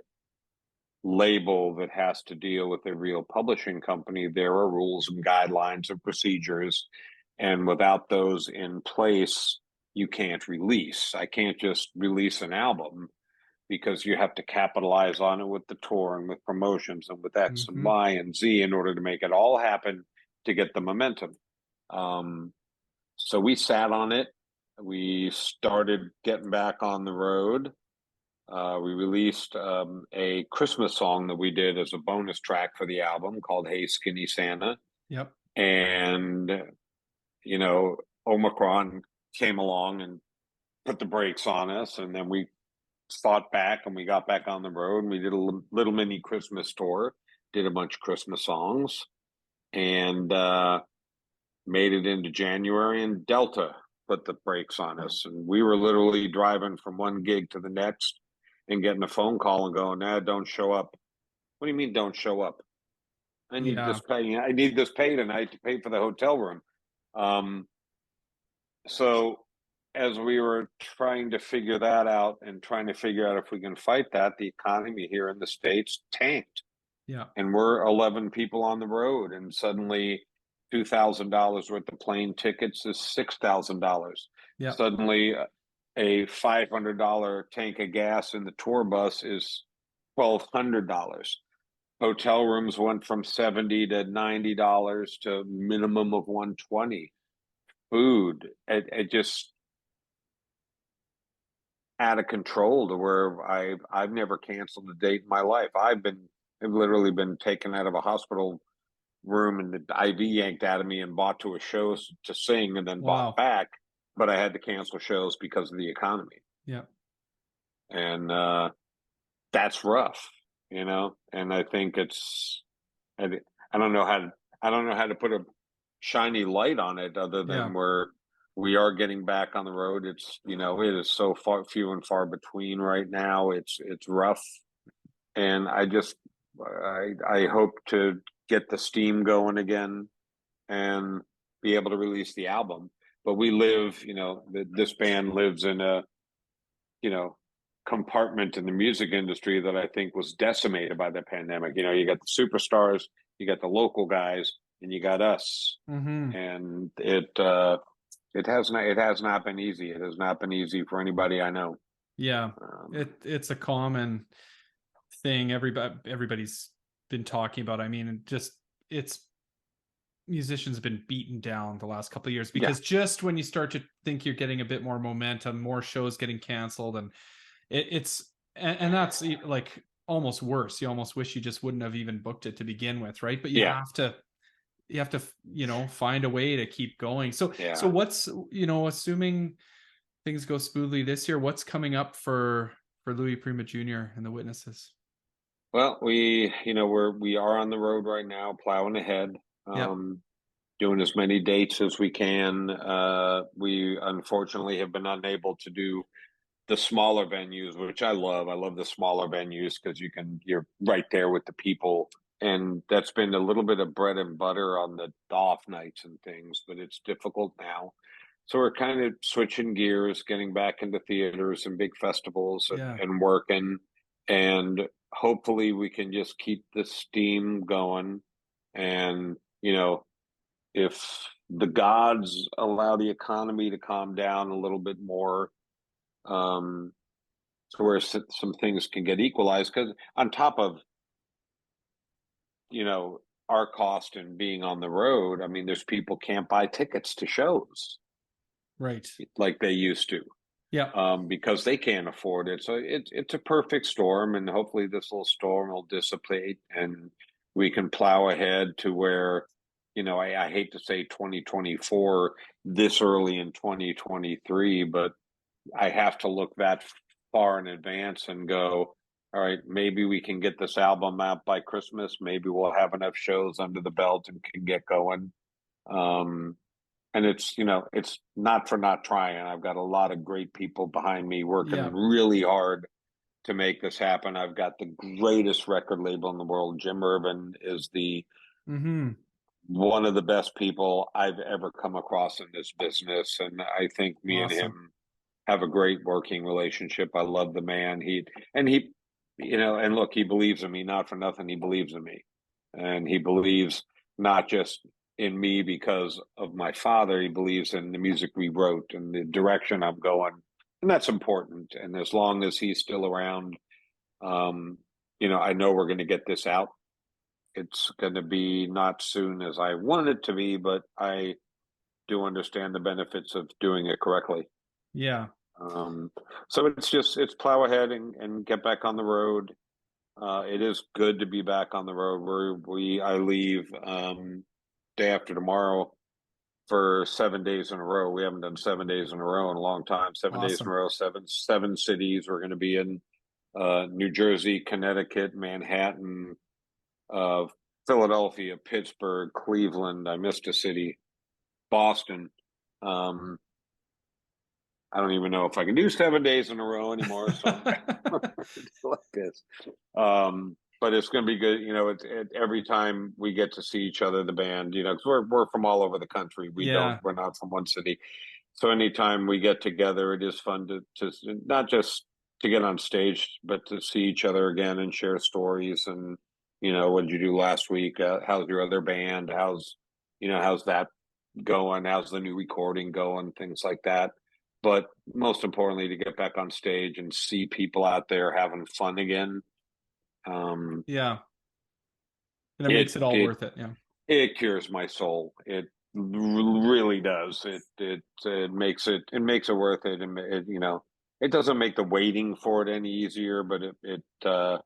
[SPEAKER 3] label that has to deal with a real publishing company, there are rules and guidelines and procedures. And without those in place, you can't release. I can't just release an album because you have to capitalize on it with the tour and with promotions and with X and
[SPEAKER 2] Mm-hmm.
[SPEAKER 3] Y and Z in order to make it all happen to get the momentum. So we sat on it. We started getting back on the road. We released a Christmas song that we did as a bonus track for the album called Hey Skinny Santa.
[SPEAKER 2] Yep.
[SPEAKER 3] And, Omicron came along and put the brakes on us. And then we fought back and we got back on the road and we did a little mini Christmas tour, did a bunch of Christmas songs, and made it into January, and Delta put the brakes on us. And we were literally driving from one gig to the next and getting a phone call and going, nah, don't show up. What do you mean don't show up? I need
[SPEAKER 2] Yeah.
[SPEAKER 3] this pay. I need this pay tonight to pay for the hotel room. So as we were trying to figure that out and trying to figure out if we can fight that, the economy here in the States tanked.
[SPEAKER 2] Yeah.
[SPEAKER 3] And we're 11 people on the road, and suddenly $2,000 worth of plane tickets is $6,000.
[SPEAKER 2] Yeah.
[SPEAKER 3] Suddenly a $500 tank of gas in the tour bus is $1,200. Hotel rooms went from $70 to $90 to minimum of 120. Food, it just out of control to where I've never canceled a date in my life. I've literally been taken out of a hospital room and the IV yanked out of me and bought to a show to sing and then bought
[SPEAKER 2] Wow.
[SPEAKER 3] back, but I had to cancel shows because of the economy.
[SPEAKER 2] Yeah.
[SPEAKER 3] And that's rough, and I think I don't know how to put a shiny light on it other
[SPEAKER 2] Yeah.
[SPEAKER 3] than where we are getting back on the road. It's, it is so far few and far between right now. It's rough. And I hope to get the steam going again and be able to release the album. But we live, this band lives in a, you know, compartment in the music industry that I think was decimated by the pandemic. You got the superstars, you got the local guys, and you got us.
[SPEAKER 2] Mm-hmm.
[SPEAKER 3] And it has not been easy. It has not been easy for anybody I know.
[SPEAKER 2] Yeah. It's a common thing everybody's been talking about. I mean, it's musicians have been beaten down the last couple of years because just when you start to think you're getting a bit more momentum, more shows getting canceled, and and that's like almost worse. You almost wish you just wouldn't have even booked it to begin with, right? But you have to you have to, find a way to keep going. So
[SPEAKER 3] Yeah.
[SPEAKER 2] what's, assuming things go smoothly this year, what's coming up for Louis Prima Jr. and the Witnesses?
[SPEAKER 3] Well, we are on the road right now, plowing ahead,
[SPEAKER 2] Yep.
[SPEAKER 3] doing as many dates as we can. We unfortunately have been unable to do the smaller venues, which I love. I love the smaller venues because you're right there with the people. And that's been a little bit of bread and butter on the off nights and things, but it's difficult now. So we're kind of switching gears, getting back into theaters and big festivals
[SPEAKER 2] Yeah.
[SPEAKER 3] and working. And hopefully we can just keep the steam going. And, if the gods allow the economy to calm down a little bit more, um, to where some things can get equalized, because on top of you know our cost and being on the road, I mean, there's people can't buy tickets to shows
[SPEAKER 2] Right.
[SPEAKER 3] like they used to,
[SPEAKER 2] Yeah.
[SPEAKER 3] because they can't afford it. So it's a perfect storm, and hopefully this little storm will dissipate and we can plow ahead to where, I hate to say 2024 this early in 2023, but I have to look that far in advance and go, all right, maybe we can get this album out by Christmas. Maybe we'll have enough shows under the belt and can get going. Um, and it's not for not trying. I've got a lot of great people behind me working
[SPEAKER 2] Yeah.
[SPEAKER 3] really hard to make this happen. I've got the greatest record label in the world. Jim Urban is the
[SPEAKER 2] Mm-hmm.
[SPEAKER 3] one of the best people I've ever come across in this business. And I think me and
[SPEAKER 2] Awesome.
[SPEAKER 3] him have a great working relationship. I love the man. And look, he believes in me, not for nothing. He believes in me, and he believes not just in me because of my father. He believes in the music we wrote and the direction I'm going, and that's important. And as long as he's still around, um, I know we're going to get this out. It's going to be not soon as I want it to be, but I do understand the benefits of doing it correctly.
[SPEAKER 2] Yeah.
[SPEAKER 3] Um, so it's plow ahead and get back on the road. It is good to be back on the road. I leave day after tomorrow for 7 days in a row. We haven't done 7 days in a row in a long time. 7 days in a
[SPEAKER 2] Awesome.
[SPEAKER 3] row, seven cities. We're going to be in New Jersey, Connecticut, Manhattan, uh, Philadelphia, Pittsburgh, Cleveland. I missed a city, Boston. Um, I don't even know if I can do 7 days in a row anymore. So like this. But it's going to be good. Every time we get to see each other, the band, because we're from all over the country.
[SPEAKER 2] Yeah.
[SPEAKER 3] We're not from one city. So anytime we get together, it is fun to not just to get on stage, but to see each other again and share stories. And, what did you do last week? How's your other band? How's that going? How's the new recording going? Things like that. But most importantly, to get back on stage and see people out there having fun again.
[SPEAKER 2] Yeah. And it
[SPEAKER 3] it
[SPEAKER 2] makes it all
[SPEAKER 3] it
[SPEAKER 2] worth it. Yeah.
[SPEAKER 3] it cures my soul. It really does. It makes it worth it, and it doesn't make the waiting for it any easier, but it at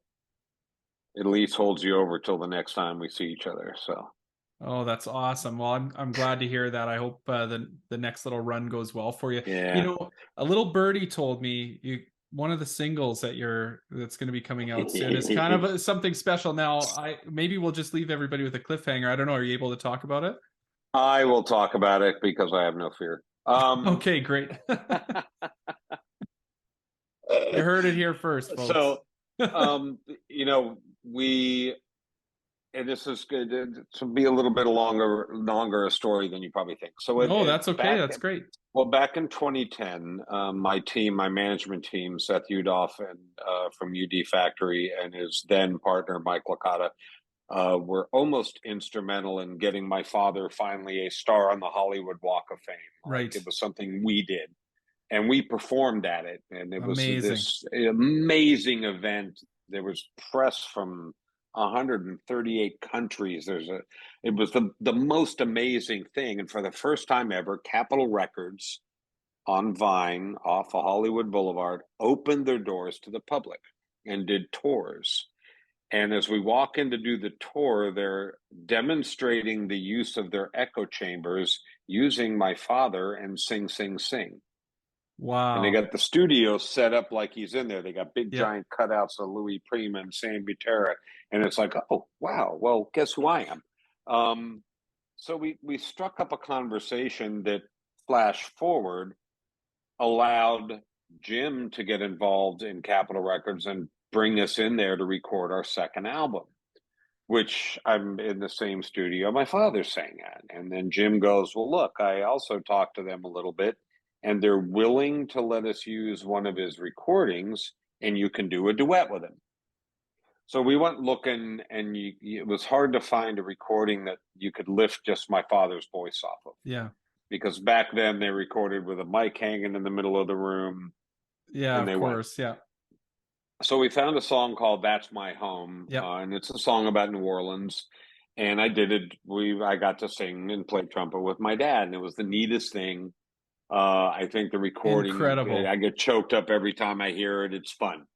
[SPEAKER 3] least holds you over till the next time we see each other. So
[SPEAKER 2] Oh, that's awesome. Well, I'm glad to hear that. I hope the next little run goes well for you.
[SPEAKER 3] yeah.
[SPEAKER 2] A little birdie told me one of the singles that's going to be coming out soon is kind of something special. Now, I maybe we'll just leave everybody with a cliffhanger. I don't know. Are you able to talk about it?
[SPEAKER 3] I will talk about it because I have no fear.
[SPEAKER 2] Okay, great. You heard it here first, folks.
[SPEAKER 3] So, we and this is good to be a little bit longer a story than you probably think. So
[SPEAKER 2] No, that's okay. That's great.
[SPEAKER 3] back in 2010, my management team, Seth Udoff and from UD Factory, and his then partner Mike Licata, were almost instrumental in getting my father finally a star on the Hollywood Walk of Fame. Like,
[SPEAKER 2] Right.
[SPEAKER 3] it was something we did, and we performed at it, and it was
[SPEAKER 2] Amazing.
[SPEAKER 3] this amazing event. There was press from 138 countries. It was the most amazing thing, and for the first time ever, Capitol Records on Vine off of Hollywood Boulevard opened their doors to the public and did tours. And as we walk in to do the tour, they're demonstrating the use of their echo chambers using my father and Sing, Sing, Sing. And they
[SPEAKER 2] Wow.
[SPEAKER 3] got the studio set up like he's in there. They got big
[SPEAKER 2] Yep.
[SPEAKER 3] giant cutouts of Louis Prima and Sam Butera. And it's like, oh, wow, well, guess who I am? So we struck up a conversation that, flash forward, allowed Jim to get involved in Capitol Records and bring us in there to record our second album, which I'm in the same studio my father sang at. And then Jim goes, well, look, I also talked to them a little bit, and they're willing to let us use one of his recordings, and you can do a duet with him. So we went looking, and it was hard to find a recording that you could lift just my father's voice off of.
[SPEAKER 2] Yeah.
[SPEAKER 3] Because back then they recorded with a mic hanging in the middle of the room,
[SPEAKER 2] Yeah,
[SPEAKER 3] and
[SPEAKER 2] of
[SPEAKER 3] they went.
[SPEAKER 2] course. Yeah.
[SPEAKER 3] So we found a song called "That's My Home,"
[SPEAKER 2] Yep.
[SPEAKER 3] and it's a song about New Orleans. And I did it. I got to sing and play trumpet with my dad, and it was the neatest thing. I think the recording,
[SPEAKER 2] Incredible.
[SPEAKER 3] I get choked up every time I hear it. It's fun.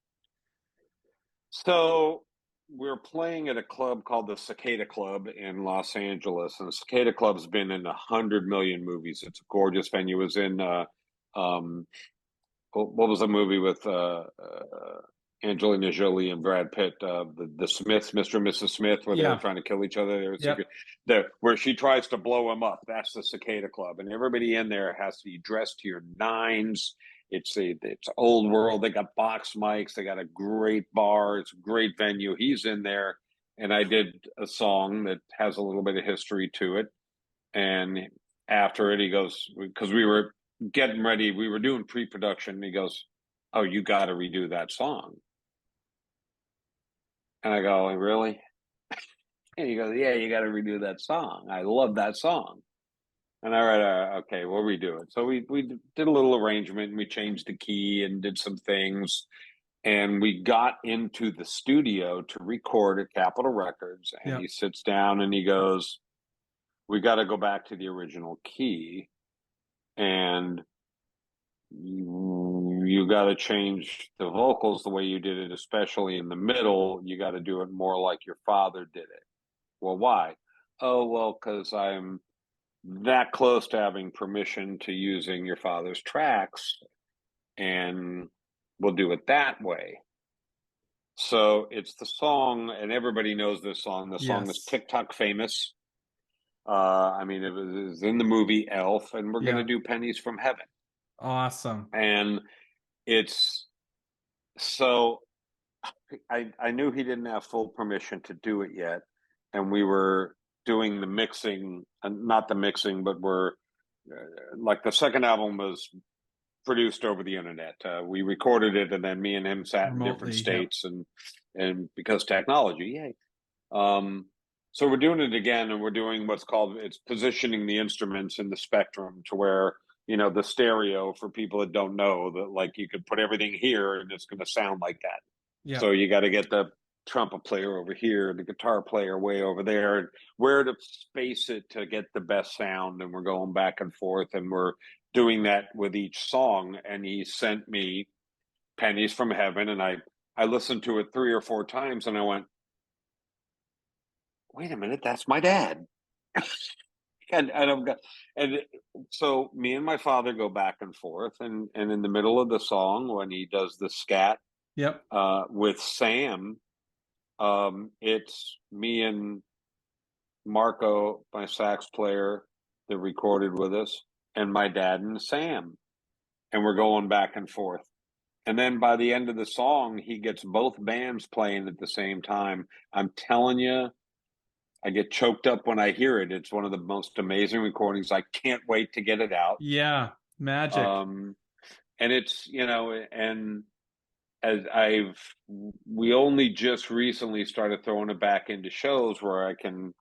[SPEAKER 3] So we're playing at a club called the Cicada Club in Los Angeles, and the Cicada Club's been in 100 million movies. It's a gorgeous venue. It was in what was the movie with Angelina Jolie and Brad Pitt, the Smiths, Mr. and Mrs. Smith, where they were
[SPEAKER 2] Yeah.
[SPEAKER 3] trying to kill each other. They were
[SPEAKER 2] Yep.
[SPEAKER 3] secret, where she tries to blow him up. That's the Cicada Club, and everybody in there has to be dressed to your nines. It's old world. They got box mics. They got a great bar. It's a great venue. He's in there, and I did a song that has a little bit of history to it. And after it, he goes, because we were getting ready, we were doing pre-production, and he goes, "Oh, you got to redo that song." And I go, really? And he goes, yeah, you got to redo that song. I love that song. And I read, okay, we'll redo it. So we did a little arrangement, and we changed the key and did some things. And we got into the studio to record at Capitol Records. And
[SPEAKER 2] Yep.
[SPEAKER 3] he sits down and he goes, we got to go back to the original key. And you got to change the vocals the way you did it, especially in the middle. You got to do it more like your father did it. Well, why? Oh, well, because I'm that close to having permission to using your father's tracks, and we'll do it that way. So it's the song, and everybody knows this song. The song is
[SPEAKER 2] Yes.
[SPEAKER 3] TikTok famous. I mean, it was in the movie Elf, and we're going to
[SPEAKER 2] Yeah.
[SPEAKER 3] do Pennies from Heaven.
[SPEAKER 2] Awesome.
[SPEAKER 3] And it's so I knew he didn't have full permission to do it yet, and we were doing the mixing, not the mixing, but we're like the second album was produced over the internet. We recorded it, and then me and him sat in different
[SPEAKER 2] Remotely. Yep.
[SPEAKER 3] states, and because technology, yay. So we're doing it again, and we're doing what's called, it's positioning the instruments in the spectrum to where, the stereo, for people that don't know, that like you could put everything here and it's going to sound like that.
[SPEAKER 2] Yep.
[SPEAKER 3] So you got to get the trumpet player over here, the guitar player way over there, and where to space it to get the best sound. And we're going back and forth, and we're doing that with each song. And he sent me Pennies from Heaven, and I listened to it 3 or 4 times, and I went, wait a minute, that's my dad. And so me and my father go back and forth, and in the middle of the song, when he does the scat
[SPEAKER 2] Yep.
[SPEAKER 3] with Sam, it's me and Marco, my sax player, that recorded with us, and my dad and Sam, and we're going back and forth. And then by the end of the song, he gets both bands playing at the same time. I'm telling you, I get choked up when I hear it. It's one of the most amazing recordings. I can't wait to get it out.
[SPEAKER 2] Yeah. Magic.
[SPEAKER 3] And it's, and as we only just recently started throwing it back into shows where I can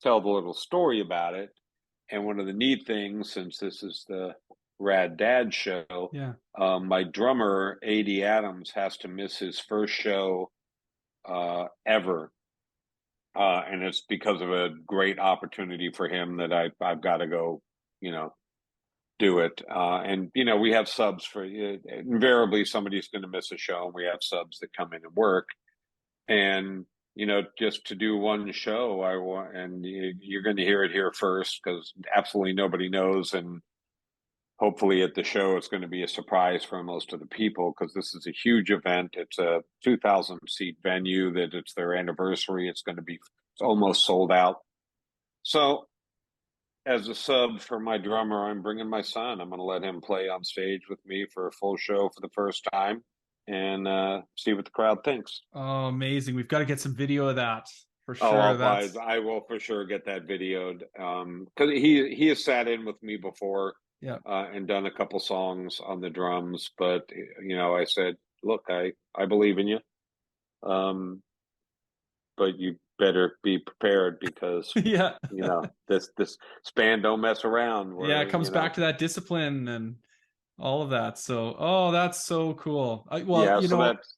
[SPEAKER 3] tell the little story about it. And one of the neat things, since this is the Rad Dad show,
[SPEAKER 2] Yeah.
[SPEAKER 3] my drummer, A.D. Adams, has to miss his first show ever. And it's because of a great opportunity for him that I've got to go, do it. And we have subs for invariably somebody's going to miss a show, and we have subs that come in and work. And just to do one show, I want, and you're going to hear it here first because absolutely nobody knows. And hopefully at the show, it's going to be a surprise for most of the people because this is a huge event. It's a 2,000 seat venue that it's their anniversary. It's almost sold out. So as a sub for my drummer, I'm bringing my son. I'm going to let him play on stage with me for a full show for the first time and see what the crowd thinks.
[SPEAKER 2] Oh, amazing. We've got to get some video of that for
[SPEAKER 3] Oh,
[SPEAKER 2] sure.
[SPEAKER 3] I will for sure get that videoed because he has sat in with me before
[SPEAKER 2] Yeah.
[SPEAKER 3] and done a couple songs on the drums. But I said, look, I believe in you, but you better be prepared because
[SPEAKER 2] Yeah.
[SPEAKER 3] this band don't mess around.
[SPEAKER 2] Yeah, it comes back to that discipline and all of that. So, oh, that's so cool. Well,
[SPEAKER 3] Yeah, so that's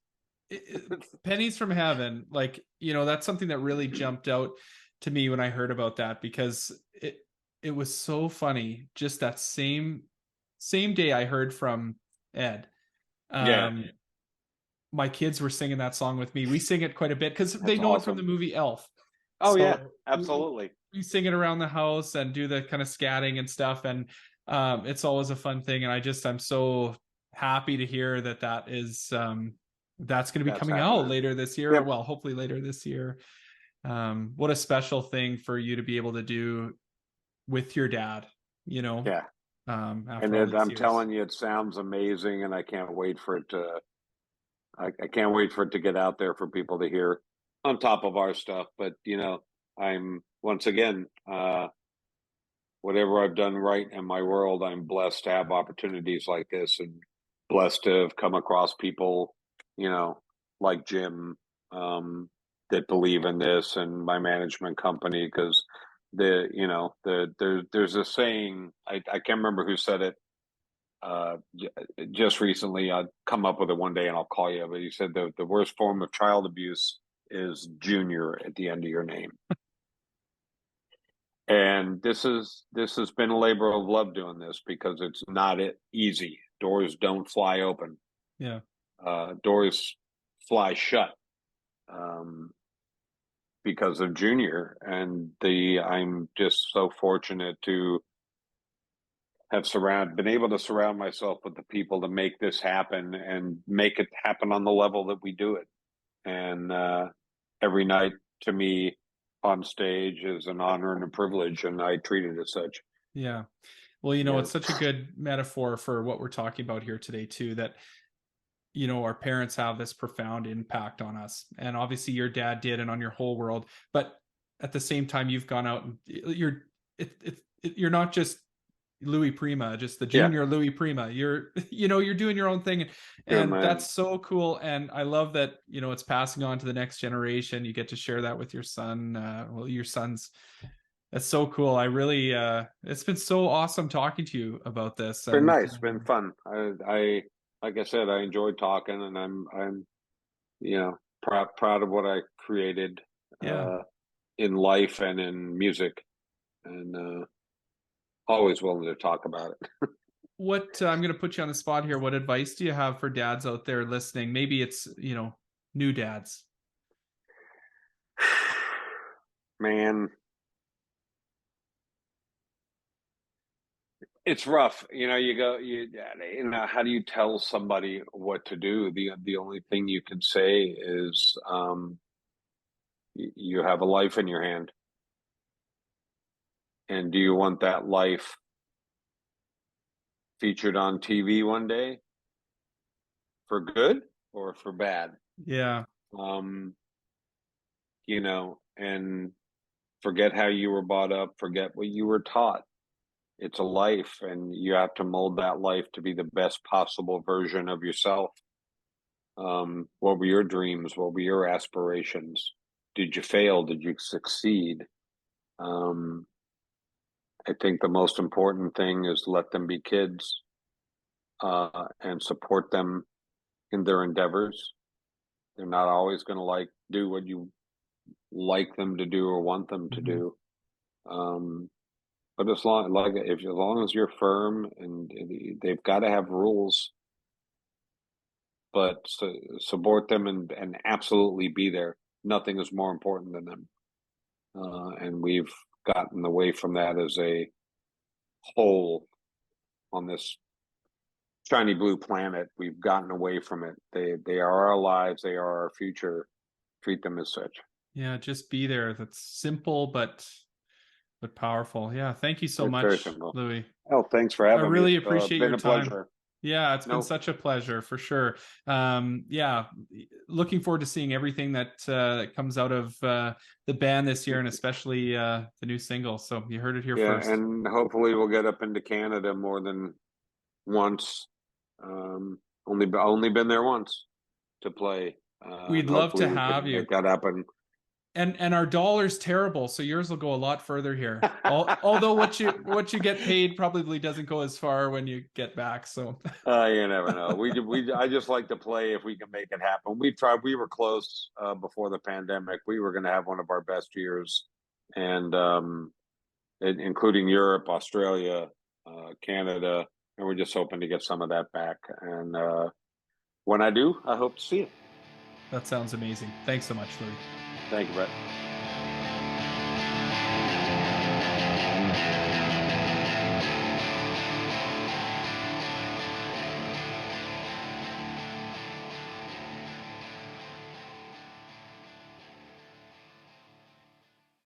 [SPEAKER 2] pennies from heaven, like, that's something that really jumped out to me when I heard about that, because it was so funny. Just that same day I heard from Ed.
[SPEAKER 3] yeah,
[SPEAKER 2] My kids were singing that song with me. We sing it quite a bit because they
[SPEAKER 3] that's
[SPEAKER 2] know it from
[SPEAKER 3] awesome.
[SPEAKER 2] the movie Elf.
[SPEAKER 3] Oh
[SPEAKER 2] So
[SPEAKER 3] yeah, absolutely.
[SPEAKER 2] we sing it around the house and do the kind of scatting and stuff, and it's always a fun thing. And I'm so happy to hear that is that's going to be
[SPEAKER 3] That's
[SPEAKER 2] coming out
[SPEAKER 3] happening.
[SPEAKER 2] later this year.
[SPEAKER 3] Yep.
[SPEAKER 2] Well, hopefully later this year. What a special thing for you to be able to do with your dad,
[SPEAKER 3] Yeah.
[SPEAKER 2] after
[SPEAKER 3] And
[SPEAKER 2] all these
[SPEAKER 3] I'm
[SPEAKER 2] years.
[SPEAKER 3] telling you, it sounds amazing, and I can't wait for it to. I can't wait for it to get out there for people to hear, on top of our stuff. But I'm once again, whatever I've done right in my world, I'm blessed to have opportunities like this, and blessed to have come across people, like Jim, that believe in this, and my management company, because there's a saying, I can't remember who said it just recently. I'll come up with it one day and I'll call you. But he said the worst form of child abuse is Junior at the end of your name. And this has been a labor of love doing this, because it's not easy. Doors don't fly open.
[SPEAKER 2] Yeah.
[SPEAKER 3] Doors fly shut because of Junior. And I'm just so fortunate to have been able to surround myself with the people to make this happen, and make it happen on the level that we do it. And every night, to me, on stage is an honor and a privilege, and I treat it as such.
[SPEAKER 2] Yeah. Well,
[SPEAKER 3] Yeah.
[SPEAKER 2] it's such a good metaphor for what we're talking about here today too, that our parents have this profound impact on us, and obviously your dad did, and on your whole world. But at the same time, you've gone out and you're not just Louis Prima, just the junior Louis Prima. You're you're doing your own thing, and that's so cool. And I love that it's passing on to the next generation. You get to share that with your son. Your son's. That's so cool. I really it's been so awesome talking to you about this.
[SPEAKER 3] It's been nice. It's been fun. I like I said, I enjoyed talking, and I'm proud of what I created in life and in music, and always willing to talk about it.
[SPEAKER 2] What I'm going to put you on the spot here. What advice do you have for dads out there listening? Maybe it's new dads.
[SPEAKER 3] Man, it's rough. How do you tell somebody what to do? The only thing you can say is you have a life in your hand, and do you want that life featured on TV one day for good or for bad?
[SPEAKER 2] Yeah.
[SPEAKER 3] And forget how you were brought up, forget what you were taught. It's a life, and you have to mold that life to be the best possible version of yourself. What were your dreams? What were your aspirations? Did you fail? Did you succeed? I think the most important thing is let them be kids, and support them in their endeavors. They're not always going to do what you like them to do or want them to do. But as long as you're firm, and they've got to have rules, but support them, and absolutely be there. nothing is more important than them. And we've gotten away from that as a whole on this shiny blue planet. We've gotten away from it. They are our lives. They are our future. Treat them as such.
[SPEAKER 2] Yeah, just be there. That's simple but powerful. Yeah, thank you so
[SPEAKER 3] It's very
[SPEAKER 2] much,
[SPEAKER 3] simple.
[SPEAKER 2] Louis.
[SPEAKER 3] Oh, thanks for
[SPEAKER 2] I
[SPEAKER 3] having me.
[SPEAKER 2] really
[SPEAKER 3] It's
[SPEAKER 2] appreciate
[SPEAKER 3] been
[SPEAKER 2] your
[SPEAKER 3] a
[SPEAKER 2] time.
[SPEAKER 3] pleasure.
[SPEAKER 2] Yeah, it's been
[SPEAKER 3] No,
[SPEAKER 2] such a pleasure for sure. Yeah, looking forward to seeing everything that comes out of the band this year, and especially the new single. So you heard it here
[SPEAKER 3] yeah,
[SPEAKER 2] first.
[SPEAKER 3] and hopefully we'll get up into Canada more than once. Only been there once to play,
[SPEAKER 2] We'd
[SPEAKER 3] and
[SPEAKER 2] love
[SPEAKER 3] hopefully
[SPEAKER 2] to
[SPEAKER 3] we
[SPEAKER 2] have
[SPEAKER 3] can
[SPEAKER 2] you.
[SPEAKER 3] make that happen.
[SPEAKER 2] And our dollar's terrible, so yours will go a lot further here. Although what you get paid probably doesn't go as far when you get back. So
[SPEAKER 3] You never know. I just like to play if we can make it happen. We tried. We were close before the pandemic. We were going to have one of our best years, and including Europe, Australia, Canada, and we're just hoping to get some of that back. And when I do, I hope to see you.
[SPEAKER 2] that sounds amazing. Thanks so much, Louis.
[SPEAKER 3] Thank you, Brett.